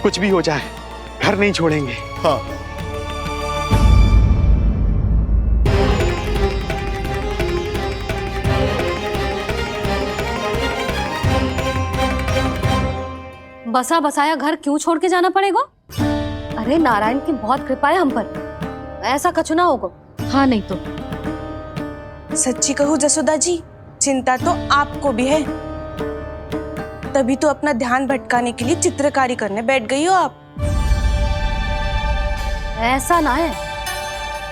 कुछ भी हो जाए, घर नहीं छोड़ेंगे। हाँ, बसा बसाया घर क्यों छोड़ के जाना पड़ेगा? अरे नारायण की बहुत कृपा है हम पर, ऐसा कछु ना होगा। हाँ नहीं तो सच्ची कहूँ जसोदा जी, चिंता तो आपको भी है, तभी तो अपना ध्यान भटकाने के लिए चित्रकारी करने बैठ गई हो आप। ऐसा ना है,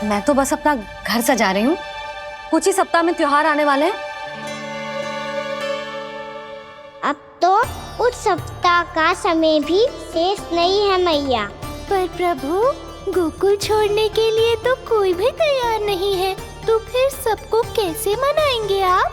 मैं तो बस अपना घर सजा रही हूँ। कुछ ही सप्ताह में त्योहार आने वाले हैं। अब तो उस सप्ताह का समय भी शेष नहीं है मैया। पर प्रभु, गोकुल छोड़ने के लिए तो कोई भी तैयार नहीं है, तो फिर सबको कैसे मनाएंगे आप?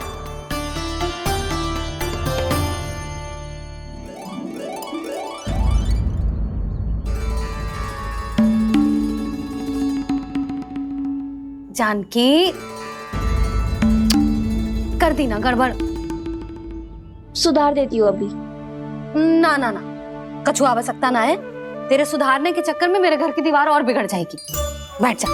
जानकी, कर दी ना गड़बड़। सुधार देती हूँ अभी। ना ना ना, कछु आवश्यकता ना है। तेरे सुधारने के चक्कर में मेरे घर की दीवार और बिगड़ जाएगी। बैठ जा।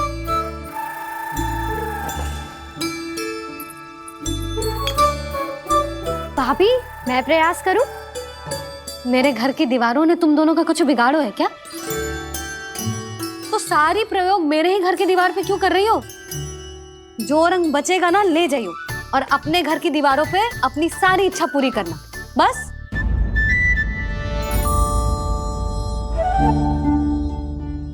भाभी, मैं प्रयास करूं? मेरे घर की दीवारों ने तुम दोनों का कुछ बिगाड़ो है क्या? तो सारी प्रयोग मेरे ही घर की दीवार पे क्यों कर रही हो? जो रंग बचेगा ना ले जाइयो, और अपने घर की दीवारों पे अपनी सारी इच्छा पूरी करना, बस।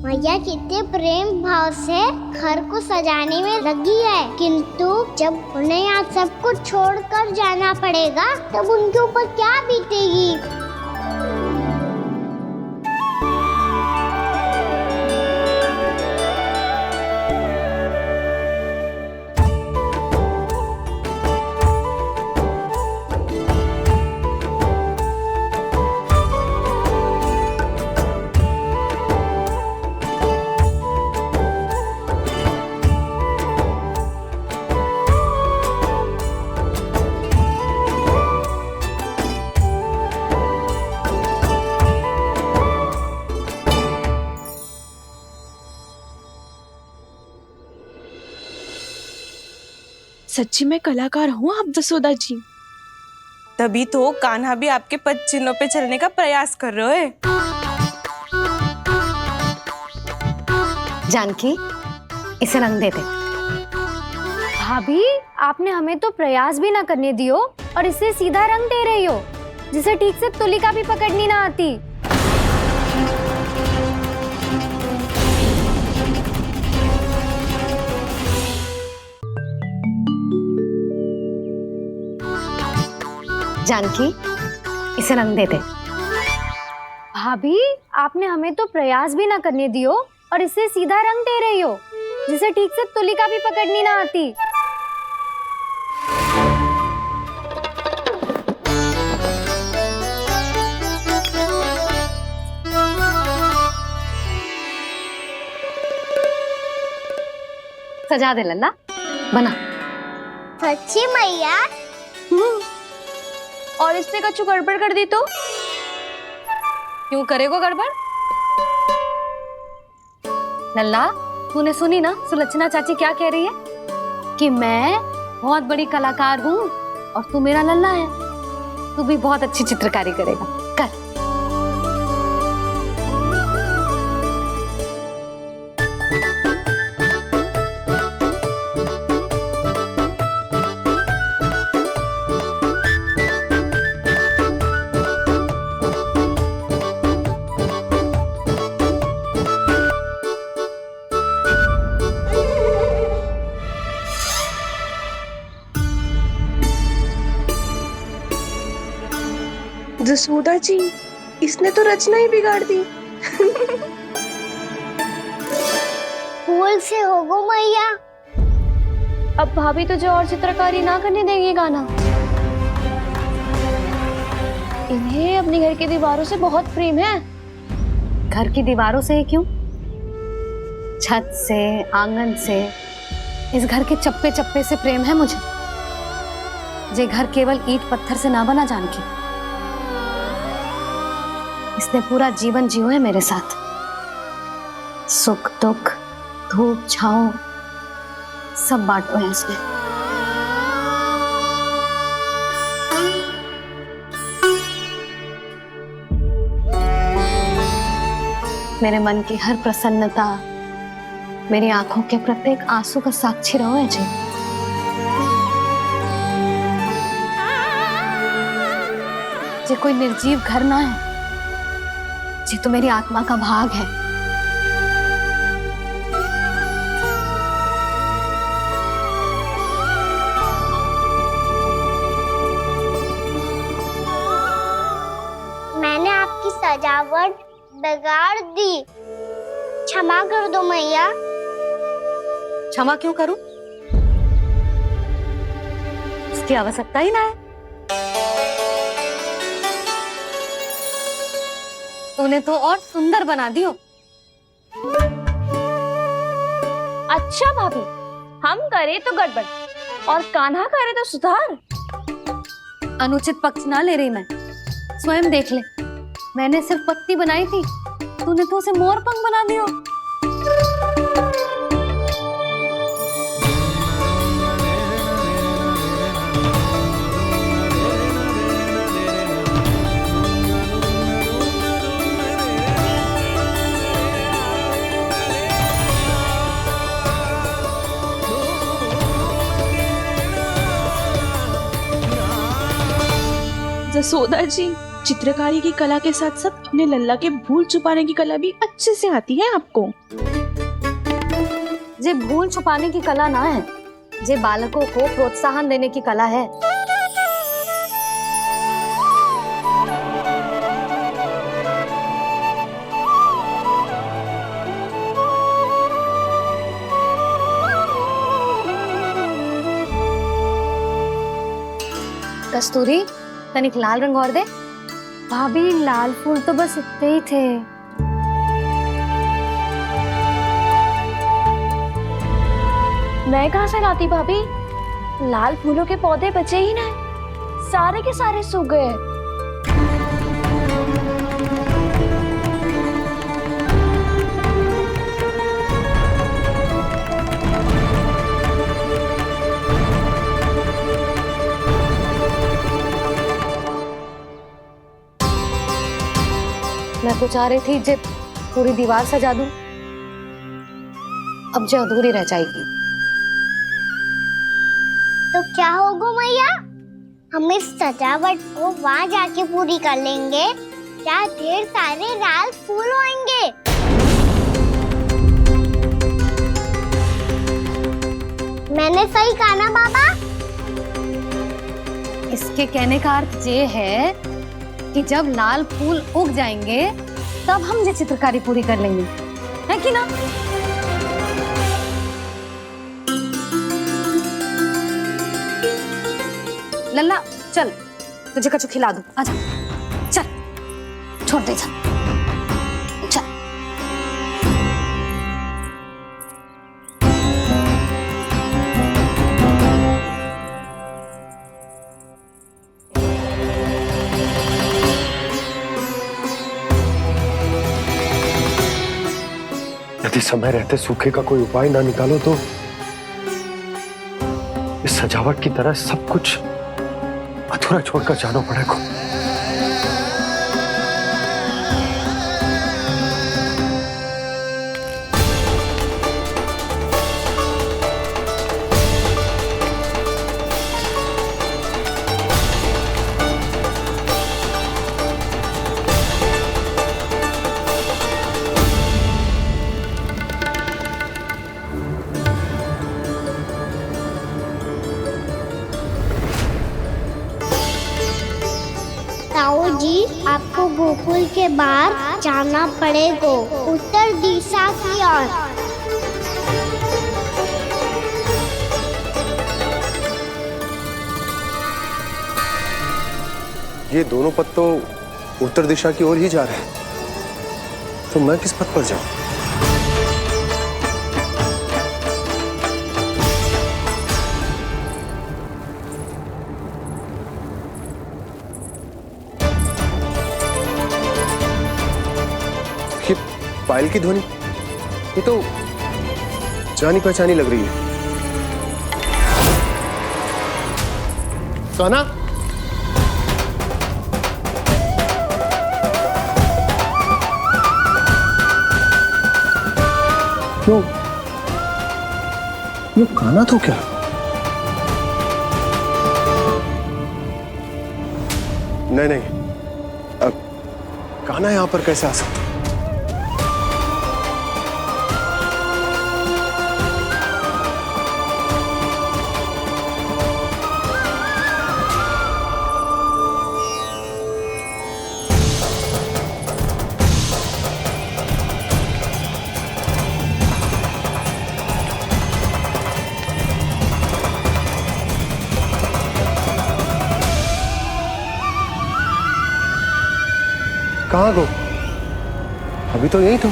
मैया कितने प्रेम भाव से घर को सजाने में लगी है, किंतु जब उन्हें यहाँ सब कुछ छोड़कर जाना पड़ेगा तब उनके ऊपर क्या बीतेगी। सच्ची में कलाकार हूँ आप जसोदा जी, तभी तो कान्हा भी आपके पद चिन्हों पे चलने का प्रयास कर रहे हैं। जानकी, इसे रंग दे दे। भाभी, आपने हमें तो प्रयास भी ना करने दियो और इसे सीधा रंग दे रही हो, जिसे ठीक से तुलिका भी पकड़नी ना आती। जानकी, इसे रंग दे दे। भाभी, आपने हमें तो प्रयास भी ना करने दियो और इसे सीधा रंग दे रही हो, जिसे ठीक से तुलिका भी पकड़नी ना आती। सजा दे लल्ला, बना। सच्ची मैया? और इसने कछु गड़बड़ कर दी तो? क्यों करेगो गड़बड़? लल्ला, तूने सुनी ना सुलक्षणा चाची क्या कह रही है? कि मैं बहुत बड़ी कलाकार हूँ और तू मेरा लल्ला है, तू भी बहुत अच्छी चित्रकारी करेगा। कर। जसोदा जी, इसने तो रचना ही बिगाड़ दी। फूल से होगो मैया। अब भाभी तुझे और चित्रकारी ना करने देंगे गाना। इन्हें अपने घर की दीवारों से बहुत प्रेम है। घर की दीवारों से क्यों? छत से, आंगन से, इस घर के चप्पे चप्पे से प्रेम है मुझे। ये घर केवल ईंट पत्थर से ना बना जानकी, इसने पूरा जीवन जियो है मेरे साथ। सुख दुख, धूप छाओ सब बांटो है इसने। मेरे मन की हर प्रसन्नता, मेरी आंखों के प्रत्येक आंसू का साक्षी रहो है जी। ये कोई निर्जीव घर ना है, ये तो मेरी आत्मा का भाग है। मैंने आपकी सजावट बिगाड़ दी, क्षमा कर दो मैया। क्षमा क्यों करूं? इसकी आवश्यकता ही ना है। तूने तो और सुंदर बना दियो। अच्छा भाभी, हम करे तो गड़बड़ और कान्हा करे तो सुधार। अनुचित पक्ष ना ले रही मैं, स्वयं देख ले। मैंने सिर्फ पत्ती बनाई थी, तूने तो उसे मोर पंख बना दियो। जसोदा जी, चित्रकारी की कला के साथ साथ अपने लल्ला के भूल छुपाने की कला भी अच्छे से आती है आपको। ये भूल छुपाने की कला ना है, ये बालकों को प्रोत्साहन देने की कला है। कस्तूरी, तनिक लाल रंग और दे। भाभी, लाल फूल तो बस इतने ही थे। मैं कहाँ से लाती भाभी? लाल फूलों के पौधे बचे ही ना, सारे के सारे सूख गए। मैं तो चाह रही थी जे पूरी दीवार सजा दूं, अब जो अधूरी रह जाएगी। तो क्या होगा मैया, हम इस सजावट को वहाँ जाके पूरी कर लेंगे जहाँ ढेर सारे लाल फूल होंगे। मैंने सही कहा ना बाबा? इसके कहने का अर्थ ये है कि जब लाल फूल उग जाएंगे तब हम ये चित्रकारी पूरी कर लेंगे, है कि ना? लल्ला चल, तुझे कछु खिला दूं, आजा, चल, छोड़ दे, चल। यदि समय रहते सूखे का कोई उपाय ना निकालो तो इस सजावट की तरह सब कुछ अधूरा छोड़कर जाना पड़ेगा। ताऊ जी, आपको गोकुल के बाहर जाना पड़ेगा, उत्तर दिशा की ओर। ये दोनों पथ तो उत्तर दिशा की ओर ही जा रहे हैं, तो मैं किस पथ पर जाऊं? पायल की ध्वनि, ये तो जानी पहचानी लग रही है। कान्हा, क्यों? ये कान्हा तो क्या? नहीं नहीं, अब कान्हा यहां पर कैसे आ सकता? कहाँ गो? अभी तो यही तुम।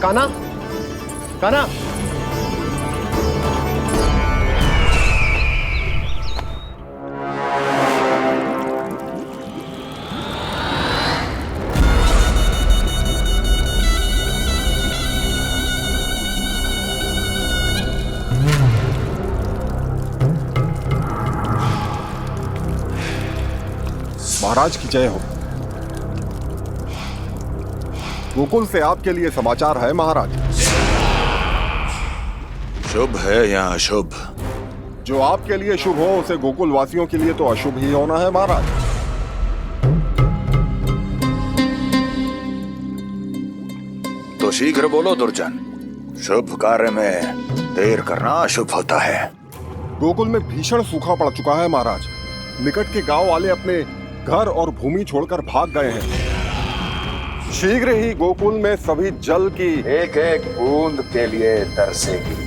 कान्हा, कान्हा, महाराज की जय हो। गोकुल से आपके लिए समाचार है महाराज। शुभ है या अशुभ? जो आपके लिए शुभ हो उसे गोकुल वासियों के लिए तो अशुभ ही होना है महाराज। तो शीघ्र बोलो दुर्जन, शुभ कार्य में देर करना अशुभ होता है। गोकुल में भीषण सूखा पड़ चुका है महाराज। निकट के गांव वाले अपने घर और भूमि छोड़कर भाग गए हैं। शीघ्र ही गोकुल में सभी जल की एक एक बूंद के लिए तरसेगी।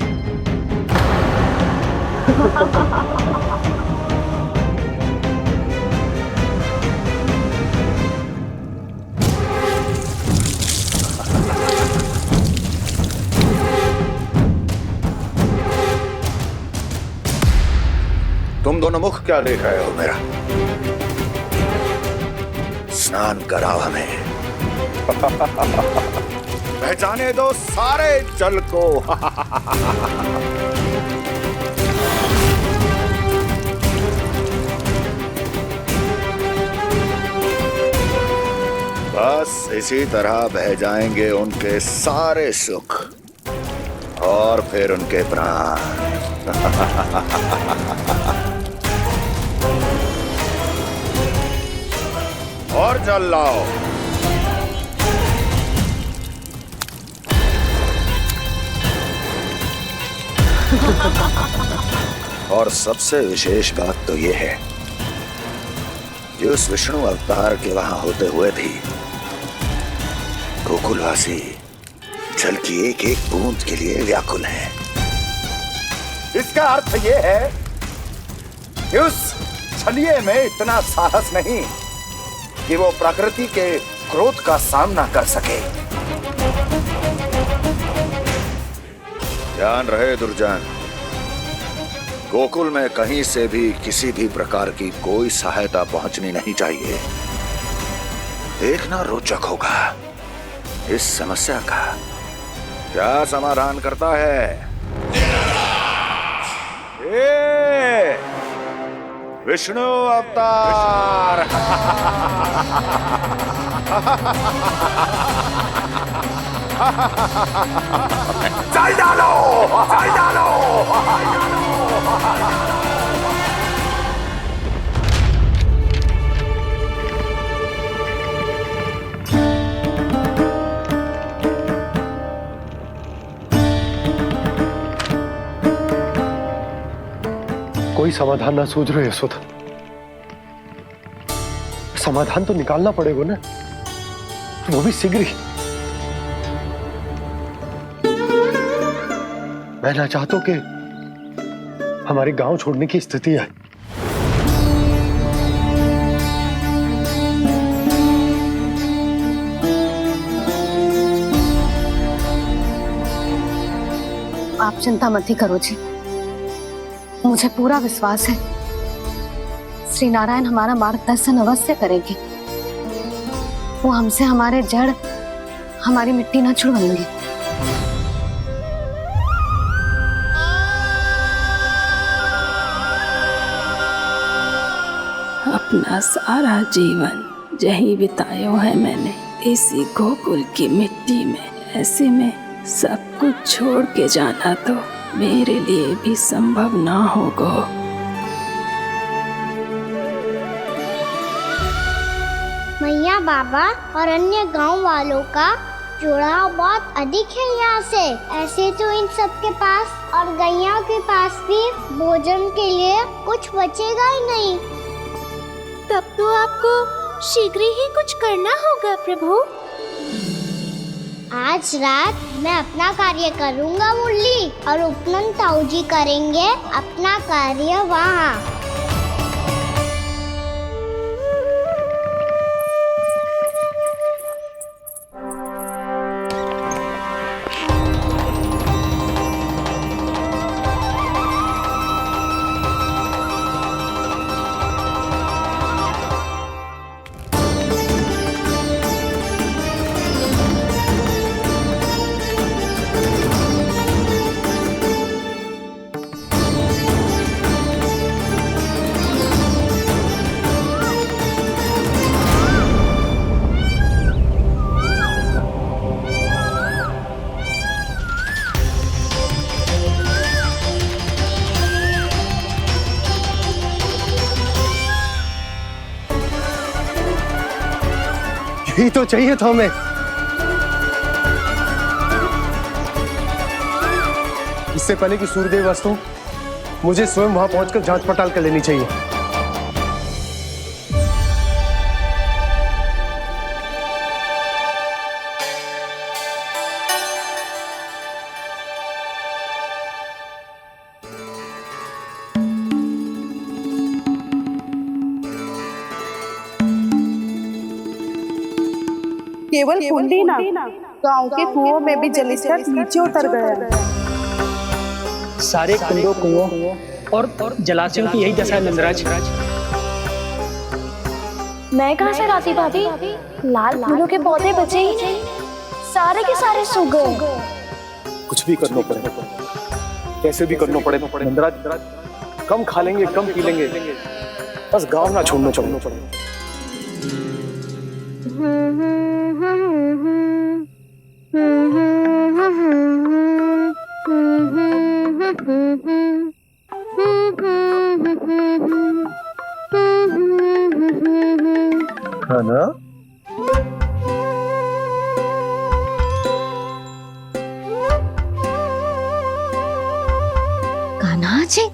तुम दोनों मुख क्या देख रहे हो मेरा? स्नान कराओ हमें। पहचाने दो सारे जल को। बस इसी तरह बह जाएंगे उनके सारे सुख और फिर उनके प्राण। और जल लाओ। और सबसे विशेष बात तो ये है कि उस विष्णु अवतार के वहां होते हुए भी गोकुलवासी जल की एक एक बूंद के लिए व्याकुल हैं। इसका अर्थ ये है कि उस छलिए में इतना साहस नहीं कि वो प्रकृति के क्रोध का सामना कर सके। ध्यान रहे दुर्जन, गोकुल में कहीं से भी किसी भी प्रकार की कोई सहायता पहुंचनी नहीं चाहिए। देखना रोचक होगा इस समस्या का क्या समाधान करता है। ए, विष्णु अवतार। चल डालो, चल डालो। कोई समाधान ना सूझ रहे यशोदा। समाधान तो निकालना पड़ेगा ना, वो भी शीघ्र ही। मैं ना चाहता कि हमारे गांव छोड़ने की स्थिति आए। आप चिंता मत ही करो जी, मुझे पूरा विश्वास है श्री नारायण हमारा मार्गदर्शन अवश्य करेंगे। वो हमसे हमारे जड़, हमारी मिट्टी ना छुड़वाएंगे। अपना सारा जीवन यही बिताया है मैंने, इसी गोकुल की मिट्टी में। ऐसे में सब कुछ छोड़ के जाना तो मेरे लिए भी संभव ना होगा। मैया बाबा और अन्य गांव वालों का जुड़ाव बहुत अधिक है यहाँ से। ऐसे तो इन सब के पास और गैया के पास भी भोजन के लिए कुछ बचेगा ही नहीं। तब तो आपको शीघ्र ही कुछ करना होगा प्रभु। आज रात मैं अपना कार्य करूँगा मुरली, और उपनंद ताऊ जी करेंगे अपना कार्य वहाँ। यही तो चाहिए था हमें। इससे पहले कि सूर्यदेव अस्तु, मुझे स्वयं वहां पहुंचकर जांच पड़ताल कर लेनी चाहिए। केवल कुंडी ना, गांव के कुओं में भी जलस्तर नीचे उतर गया है। सारे कुंडों, कुओं और जलाशयों की यही दशा है नंदराज। मैं कहाँ से लाती भाभी? लाल फूलों के पौधे बचे ही नहीं, सारे के सारे सूख गए। कुछ भी करना पड़े, कैसे भी करना पड़े नंदराज। कम खा लेंगे, कम पी लेंगे, बस गांव ना छोड़ना चाहिए। खाना कान्हा जी,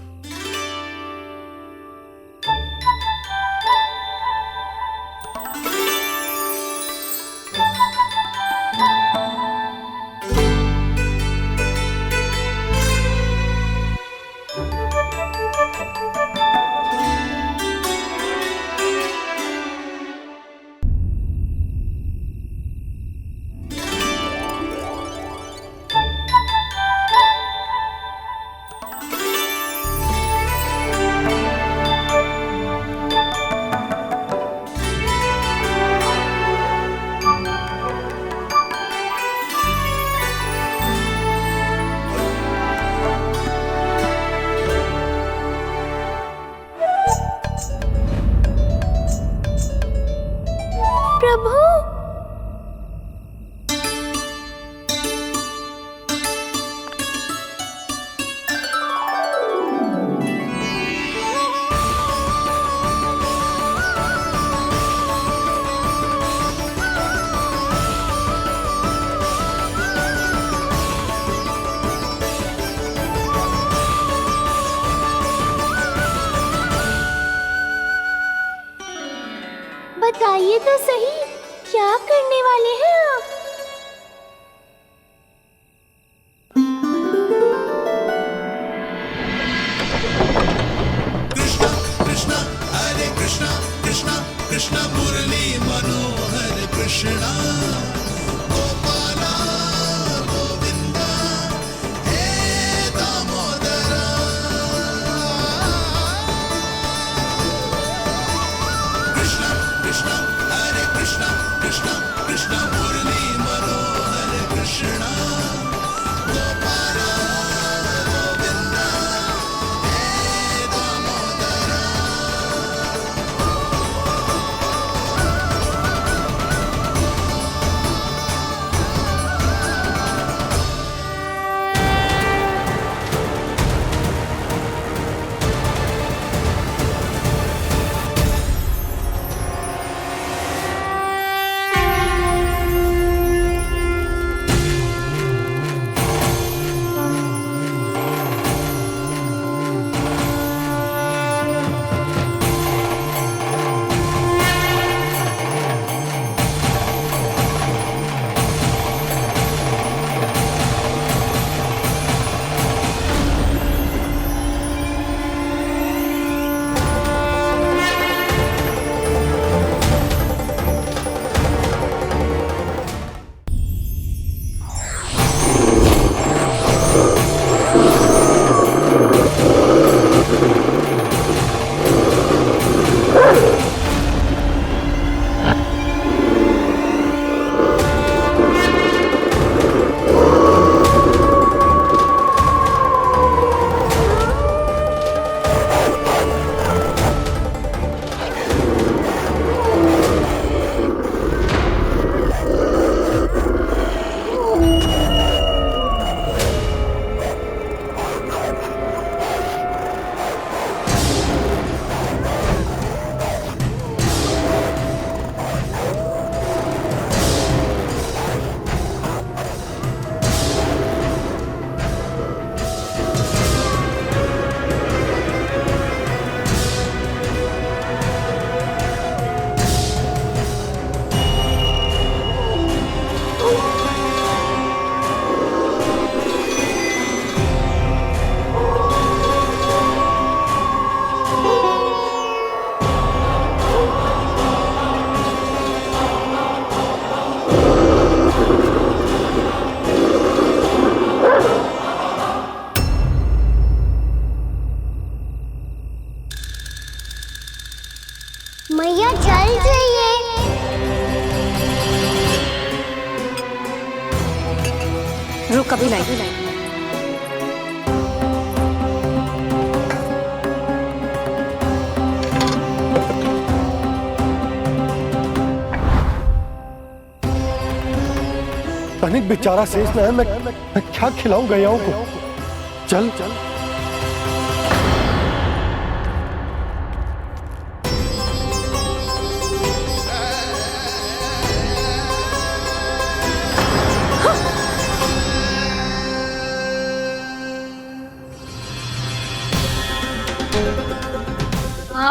प्रभु, बताइए तो सही, क्या करने वाले हैं आप? कृष्णा हरे कृष्णा कृष्णा कृष्णा मुरली मनोहर कृष्णा गोपाला गोविंदा हे दामोदरा कृष्णा कृष्णा हरे कृष्णा कृष्णा कृष्णा मुरली मनोहर कृष्णा गोपाला गोविंदा हे दामोदरा मैया जल जाइए। रुक अभी लाई। तनिक बेचारा शेष न है, मैं क्या खिलाऊं गैयाओं को। चल चल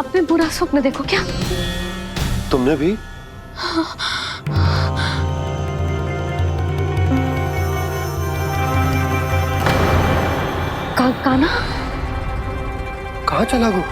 आपने बुरा स्वप्न देखो क्या? तुमने भी? कान्हा कहाँ चला वो?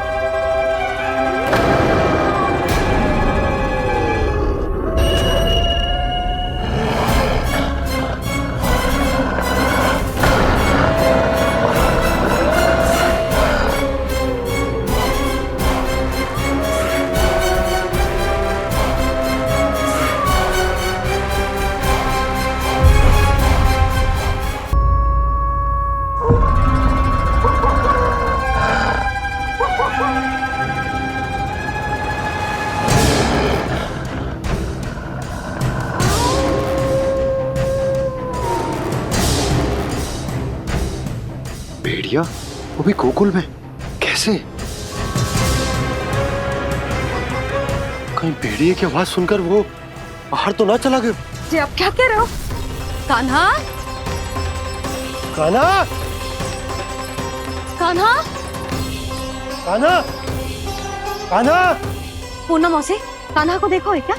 भेड़िया वो भी गोकुल में कैसे? कहीं भेड़िए की आवाज सुनकर वो बाहर तो ना चला गया? जी आप क्या कह रहे हो? कान्हा, कान्हा, कान्हा, कान्हा, कान्हा। पूनम मौसी, कान्हा को देखो है क्या?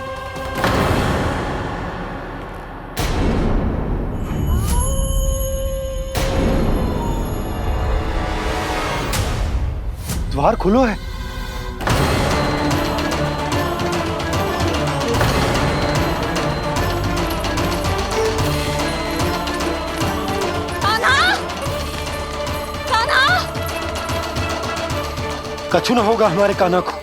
द्वार खुलो है। कान्हा, कान्हा, कछु न होगा हमारे कान्हा को।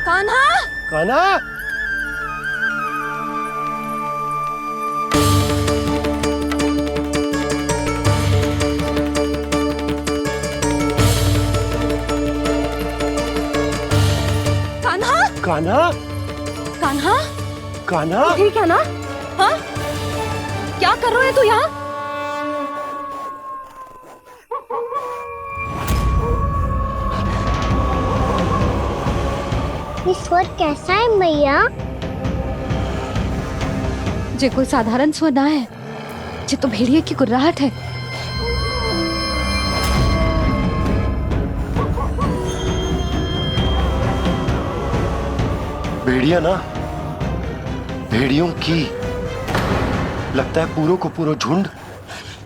कान्हा, कान्हा, कान्हा, कान्हा, कान्हा, ठीक है ना? हाँ? क्या कर रहे हो तू यहाँ? ये स्वर कैसा है मैया? जे कोई साधारण स्वर ना है, जे तो भेड़िए की गुर्राहट है। भेड़िया ना, भेड़ियों की लगता है पूरों को पूरा झुंड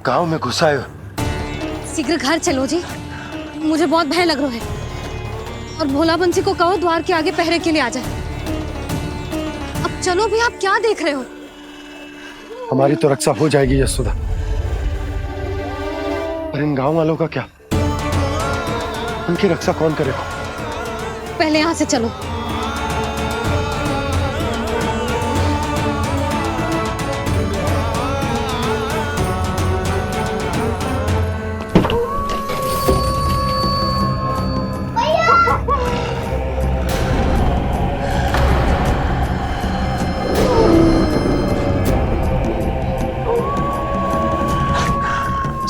गांव में घुसा है। शीघ्र घर चलो जी, मुझे बहुत भय लग रहा है। और भोला बंसी को कहो द्वार के आगे पहरे के लिए आ जाए। अब चलो भी, आप क्या देख रहे हो? हमारी तो रक्षा हो जाएगी यशोदा, पर इन गांव वालों का क्या? उनकी रक्षा कौन करेगा? पहले यहाँ से चलो।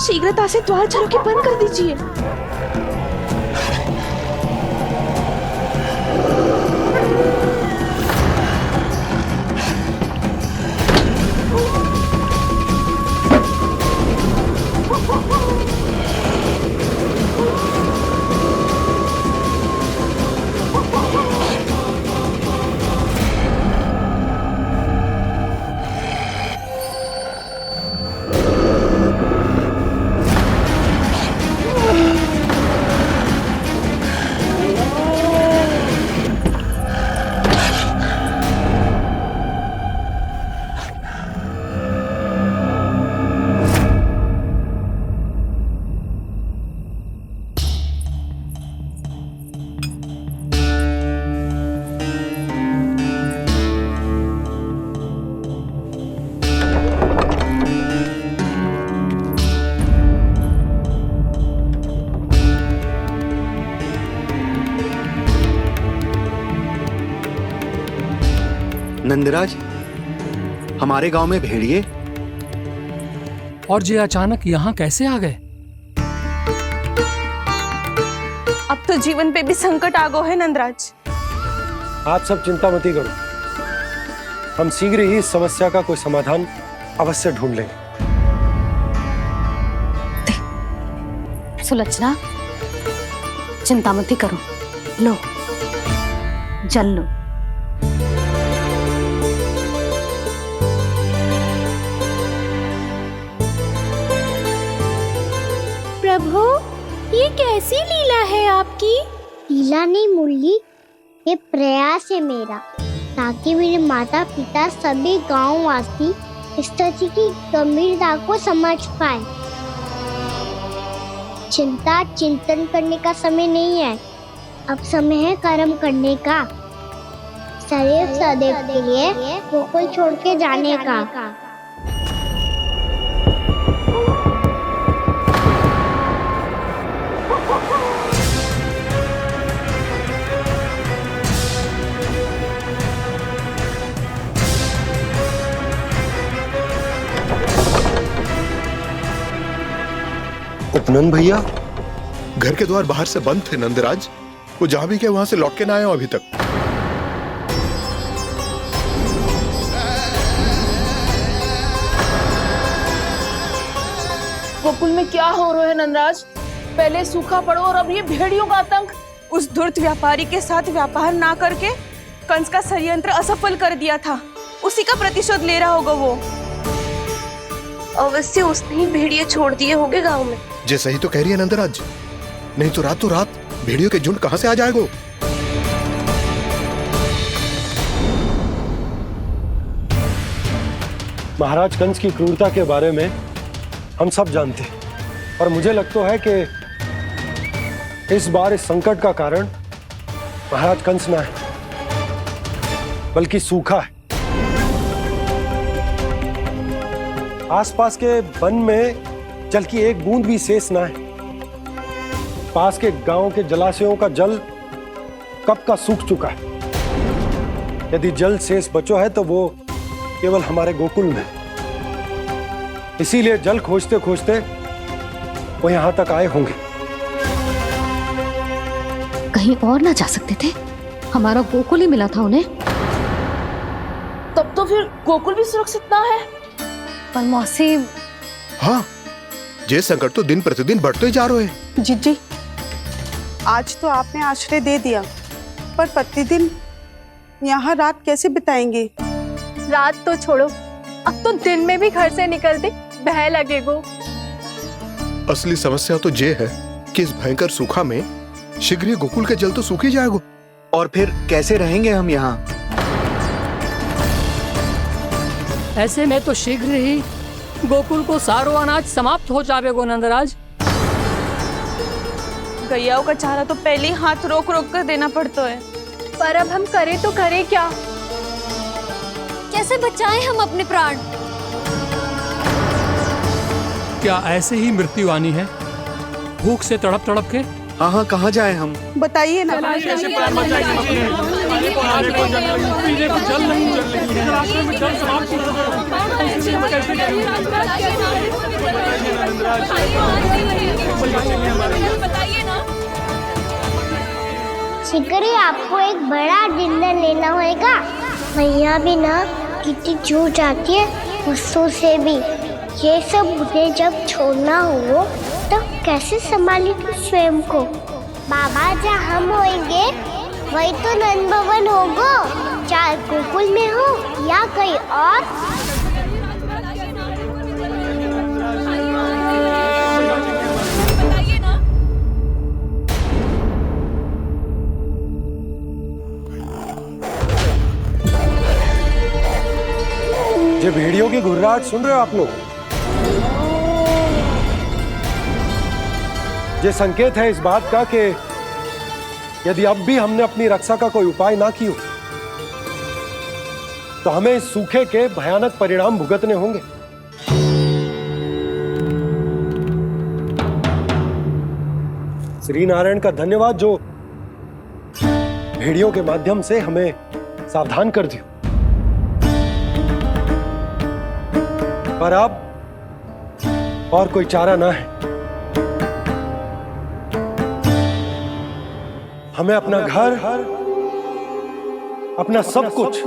शीघ्रता से द्वार चलो के बंद कर दीजिए। नंदराज, हमारे गांव में भेड़िए और जे अचानक यहाँ कैसे आ गए? अब तो जीवन पे भी संकट आ गो है नंदराज। आप सब चिंता मत करो, हम शीघ्र ही इस समस्या का कोई समाधान अवश्य ढूंढ लेंगे। सुलक्षणा, चिंता मत करो, लो जल लो। प्रभु, ये कैसी लीला है आपकी? लीला नहीं मुरली, ये प्रयास है मेरा, ताकि मेरे माता पिता सभी गांव वासी स्थिति की गंभीरता को समझ पाए। चिंता चिंतन करने का समय नहीं है, अब समय है कर्म करने का, सदैव सदैव के लिए गोकुल छोड़ के जाने का। उपनंद भैया, घर के द्वार बाहर से बंद थे नंदराज, वो जहां भी गए वहां से लौट के ना आए हो अभी तक। गोकुल में क्या हो रहा है नंदराज? पहले सूखा पड़ो और अब ये भेड़ियों का आतंक। उस धूर्त व्यापारी के साथ व्यापार ना करके कंस का षड्यंत्र असफल कर दिया था, उसी का प्रतिशोध ले रहा होगा वो। अवश्य उसने ही भेड़िए छोड़ दिए होंगे गांव में। जैसा ही तो कह रही है नंदराज, नहीं तो रात भेड़ियों के झुंड कहां से आ जाएगा? महाराज कंस की क्रूरता के बारे में हम सब जानते हैं, और मुझे लगता है कि इस बार इस संकट का कारण महाराज कंस ना है, बल्कि सूखा है। आसपास के वन में जल की एक बूंद भी शेष ना है। पास के गांव के जलाशयों का जल कब का सूख चुका है। यदि जल शेष बचो है तो वो केवल हमारे गोकुल में। इसीलिए जल खोजते खोजते वो यहां तक आए होंगे। कहीं और ना जा सकते थे? हमारा गोकुल ही मिला था उन्हें। तब तो फिर गोकुल भी सुरक्षित ना है। पर मौसी, हाँ, ये संकट तो दिन प्रतिदिन बढ़ते ही जा रहे हैं। जीजी, आज तो आपने आश्रय दे दिया, पर प्रतिदिन यहाँ रात कैसे बिताएंगे? रात तो छोड़ो, अब तो दिन में भी घर से निकलते भय लगेगो। असली समस्या तो ये है कि इस भयंकर सूखा में शीघ्र ही गोकुल के जल तो सूख ही जाएगा। और फिर कैसे रहेंगे हम यहाँ? ऐसे में तो शीघ्र ही गोकुल को सारो अनाज समाप्त हो जाएगा नंदराज। गैयाओं का चारा तो पहले ही हाथ रोक रोक कर देना पड़ता है। पर अब हम करें तो करें क्या? कैसे बचाएं हम अपने प्राण? क्या ऐसे ही मृत्यु आनी है, भूख से तड़प तड़प के? हाँ, कहाँ जाएं हम? बताइए ना। कैसे प्राण बचाएं हम अपने? खाने को जल नहीं, पीने को जल नहीं, रास्ते में जल समाप्त हो शीघ्र ही आपको एक बड़ा डिनर लेना होगा। मैया भी ना कितनी चूक जाती है गुस्सों से भी। ये सब उन्हें जब छोड़ना हो तो कैसे संभालेगी स्वयं को? बाबा जहाँ हम होंगे वही तो नंद भवन होगा, चाहे गोकुल में हो या कहीं और। ये भेड़ियों की घुर्राहट सुन रहे हो आप लोग? ये संकेत है इस बात का कि यदि अब भी हमने अपनी रक्षा का कोई उपाय ना किया तो हमें इस सूखे के भयानक परिणाम भुगतने होंगे। श्री नारायण का धन्यवाद जो भेड़ियों के माध्यम से हमें सावधान कर दिया। पर अब और कोई चारा ना है। हमें अपना घर, अपना सब कुछ,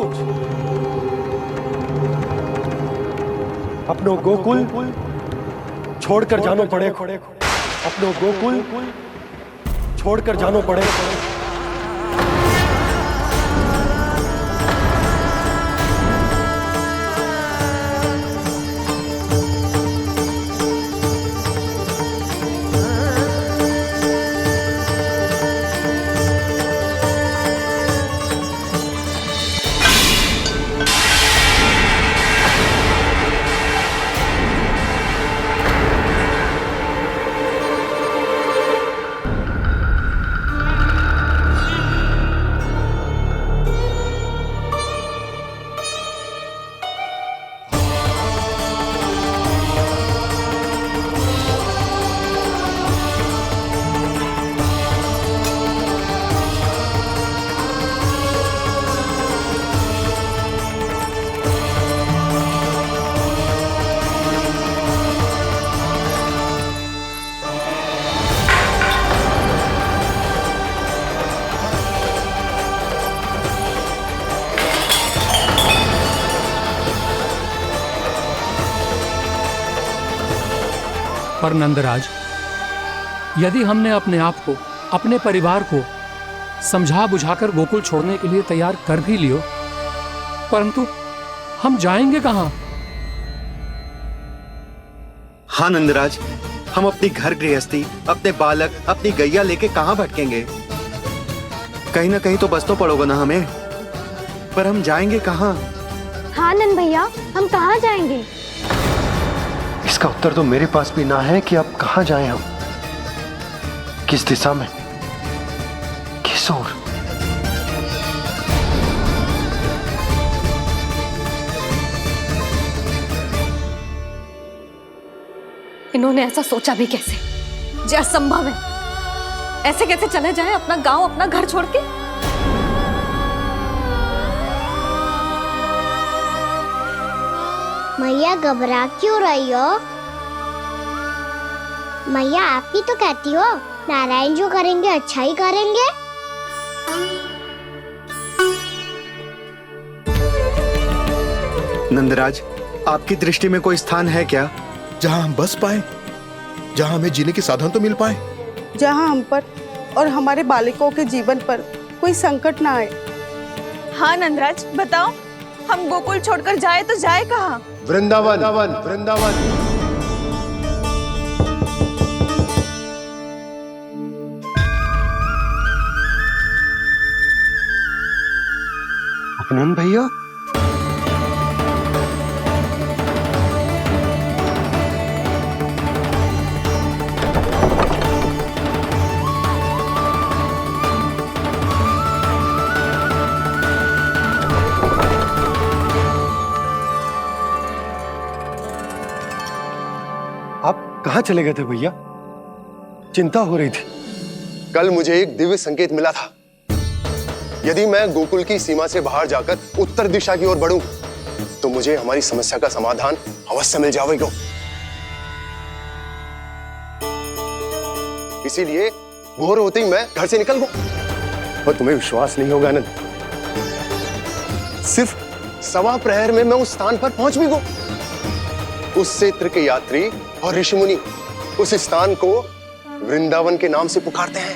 अपनो गोकुल छोड़कर जानो पड़े। अपनो गोकुल छोड़कर जानो पड़े। पर नंदराज, यदि हमने अपने आप को, अपने परिवार को समझा बुझाकर गोकुल छोड़ने के लिए तैयार कर भी लियो, परंतु हम जाएंगे कहां? हाँ नंदराज, हम अपनी घर गृहस्थी, अपने बालक, अपनी गैया लेके कहां भटकेंगे? कहीं ना कहीं तो बस तो पड़ोगे ना हमें, पर हम जाएंगे कहां? हाँ नंद भैया, हम कहाँ जाएंगे? इसका उत्तर तो मेरे पास भी ना है कि अब कहां जाएं हम, किस दिशा में, किस ओर। इन्होंने ऐसा सोचा भी कैसे? जो असंभव है। ऐसे कैसे चले जाएं अपना गांव, अपना घर छोड़ के? मैया घबरा क्यों रही हो? मैया आप ही तो कहती हो नारायण जो करेंगे अच्छा ही करेंगे। नंदराज, आपकी दृष्टि में कोई स्थान है क्या जहां हम बस पाए, जहां हमें जीने के साधन तो मिल पाए, जहाँ हम पर और हमारे बालकों के जीवन पर कोई संकट ना आए? हाँ नंदराज, बताओ हम गोकुल छोड़कर जाए तो जाए कहाँ? वृंदावन, वृंदावन। अपनन भैया, कहां चले गए थे भैया? चिंता हो रही थी। कल मुझे एक दिव्य संकेत मिला था। यदि मैं गोकुल की सीमा से बाहर जाकर उत्तर दिशा की ओर बढ़ूं, तो मुझे हमारी समस्या का समाधान अवश्य मिल जाएगा। इसीलिए भोर होते ही मैं घर से निकल गया। और तुम्हें विश्वास नहीं होगा आनंद, सिर्फ सवा प्रहर में मैं उस स्थान पर पहुंच भी गया। उस क्षेत्र के यात्री और ऋषिमुनि उस स्थान को वृंदावन के नाम से पुकारते हैं।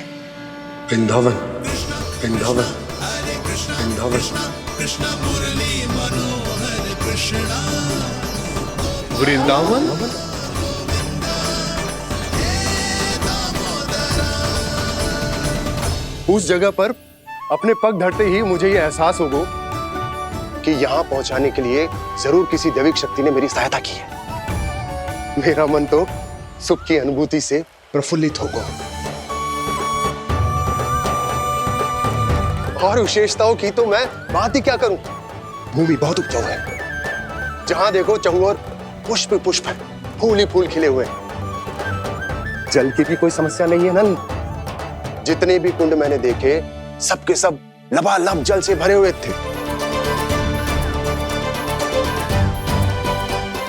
वृंदावन, वृंदावन, वृंदावन। वृंदावन। उस जगह पर अपने पग धरते ही मुझे यह एहसास होगा कि यहां पहुंचाने के लिए जरूर किसी दैविक शक्ति ने मेरी सहायता की है। मेरा मन तो सुख की अनुभूति से प्रफुल्लित होगा। और विशेषताओं की तो मैं बात ही क्या करूं। भूमि बहुत उपजाऊ है, जहां देखो चहुओर पुष्प पुष्प है, फूल ही फूल खिले हुए हैं। जल की भी कोई समस्या नहीं है नंद। जितने भी कुंड मैंने देखे सबके सब लबालब जल से भरे हुए थे।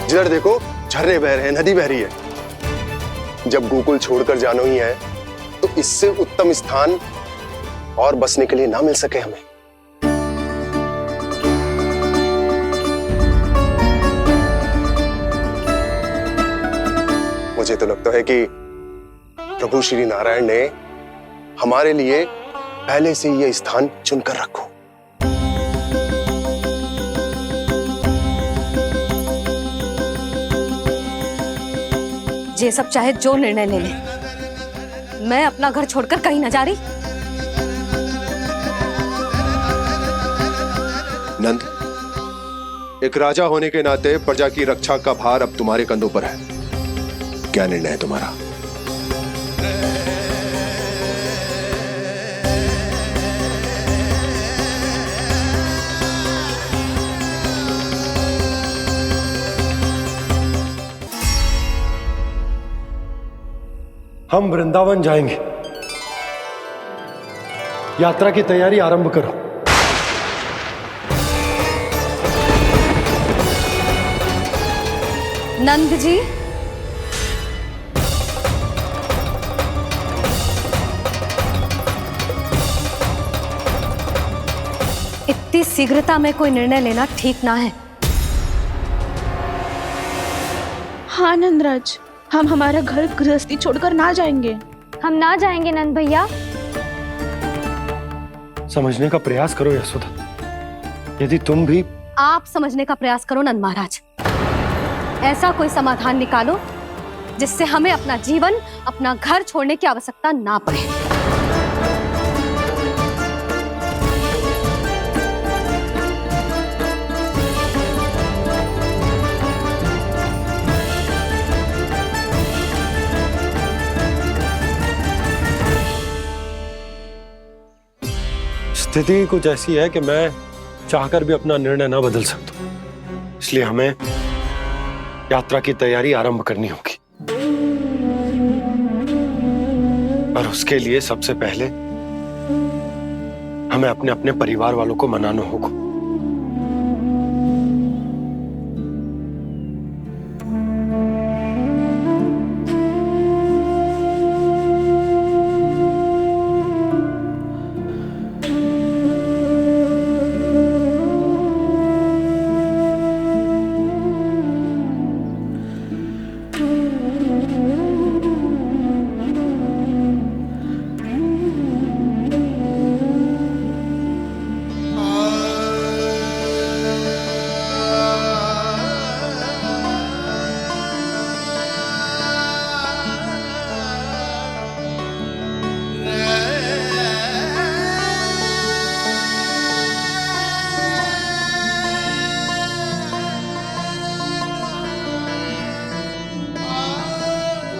जिधर देखो झरने बह रहे हैं, नदी बह रही है। जब गोकुल छोड़कर जाना ही है तो इससे उत्तम स्थान और बसने के लिए ना मिल सके हमें। मुझे तो लगता है कि प्रभु श्री नारायण ने हमारे लिए पहले से ये स्थान चुनकर रखो। ये सब चाहे जो निर्णय ले ले, मैं अपना घर छोड़कर कहीं न जा रही। नंद, एक राजा होने के नाते प्रजा की रक्षा का भार अब तुम्हारे कंधों पर है। क्या निर्णय है तुम्हारा? हम वृंदावन जाएंगे। यात्रा की तैयारी आरंभ करो। नंद जी, इतनी शीघ्रता में कोई निर्णय लेना ठीक ना है। हाँ नंदराज, हम हमारा घर गृहस्थी छोड़कर ना जाएंगे। हम ना जाएंगे नंद भैया। समझने का प्रयास करो यशोदा। यदि तुम भी आप समझने का प्रयास करो नंद महाराज। ऐसा कोई समाधान निकालो जिससे हमें अपना जीवन, अपना घर छोड़ने की आवश्यकता ना पड़े। स्थिति कुछ ऐसी है कि मैं चाहकर भी अपना निर्णय ना बदल सकता, इसलिए हमें यात्रा की तैयारी आरंभ करनी होगी। और उसके लिए सबसे पहले हमें अपने अपने परिवार वालों को मनाना होगा।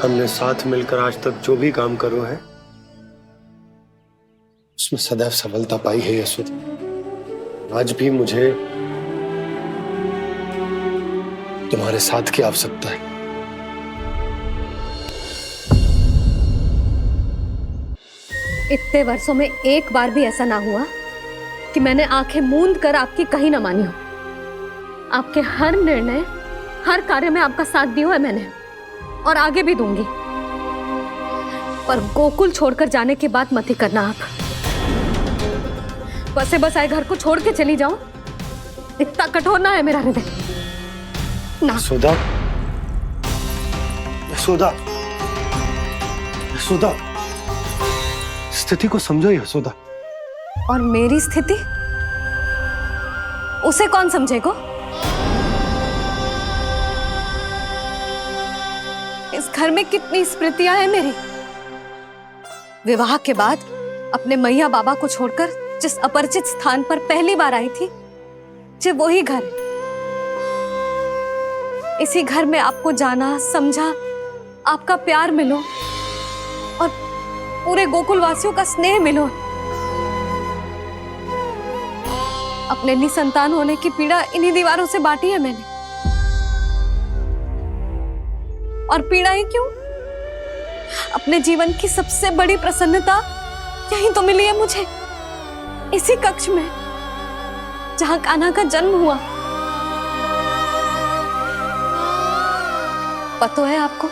हमने साथ मिलकर आज तक जो भी काम करो है उसमें सदैव सफलता पाई है यशोदा। आज भी मुझे तुम्हारे साथ की आवश्यकता है। इतने वर्षों में एक बार भी ऐसा ना हुआ कि मैंने आंखें मूंद कर आपकी कहीं ना मानी हो। आपके हर निर्णय, हर कार्य में आपका साथ दिया है मैंने, और आगे भी दूंगी। पर गोकुल छोड़कर जाने की बात मत ही करना आप। बसे बसाए घर को छोड़ के चली जाओ, इतना कठोर ना है मेरा हृदय ना। यशोदा, यशोदा, यशोदा, स्थिति को समझो यशोदा। और मेरी स्थिति उसे कौन समझेगा? इस घर में कितनी स्मृतियां हैं मेरी। विवाह के बाद अपने मैया बाबा को छोड़कर जिस अपरिचित स्थान पर पहली बार आई थी, ये वही घर है। इसी घर में आपको जाना, समझा, आपका प्यार मिलो और पूरे गोकुल वासियों का स्नेह मिलो। अपने निसंतान होने की पीड़ा इन्हीं दीवारों से बांटी है मैंने। और पीड़ा ही क्यों? अपने जीवन की सबसे बड़ी प्रसन्नता यही तो मिली है मुझे, इसी कक्ष में जहां कान्हा का जन्म हुआ। पता है आपको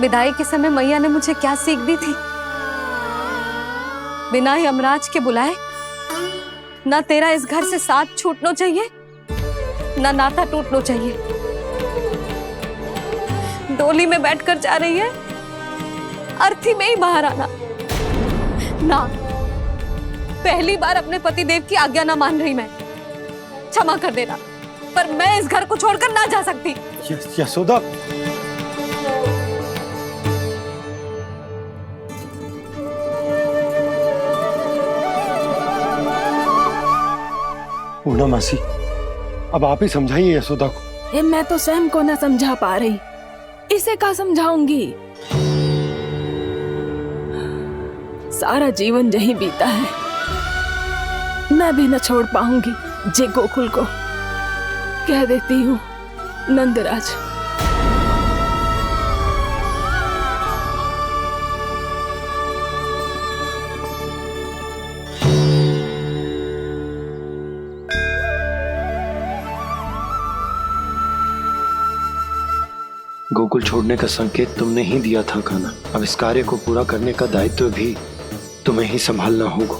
विदाई के समय मैया ने मुझे क्या सीख दी थी? बिना यमराज के बुलाए ना तेरा इस घर से साथ छूटना चाहिए, ना नाता टूटना चाहिए। डोली में बैठकर जा रही है, अर्थी में ही बाहर आना ना। पहली बार अपने पति देव की आज्ञा ना मान रही मैं, क्षमा कर देना, पर मैं इस घर को छोड़कर ना जा सकती। यशोदा, पूना मासी, अब आप ही समझाइए यशोदा को। ये मैं तो स्वयं को न समझा पा रही, इसे क्या समझाऊंगी? सारा जीवन यही बीता है, मैं भी न छोड़ पाऊंगी। जे गोकुल को कह देती हूँ नंदराज। गोकुल छोड़ने का संकेत तुमने ही दिया था कान्हा। अब इस कार्य को पूरा करने का दायित्व भी तुम्हें ही संभालना होगा।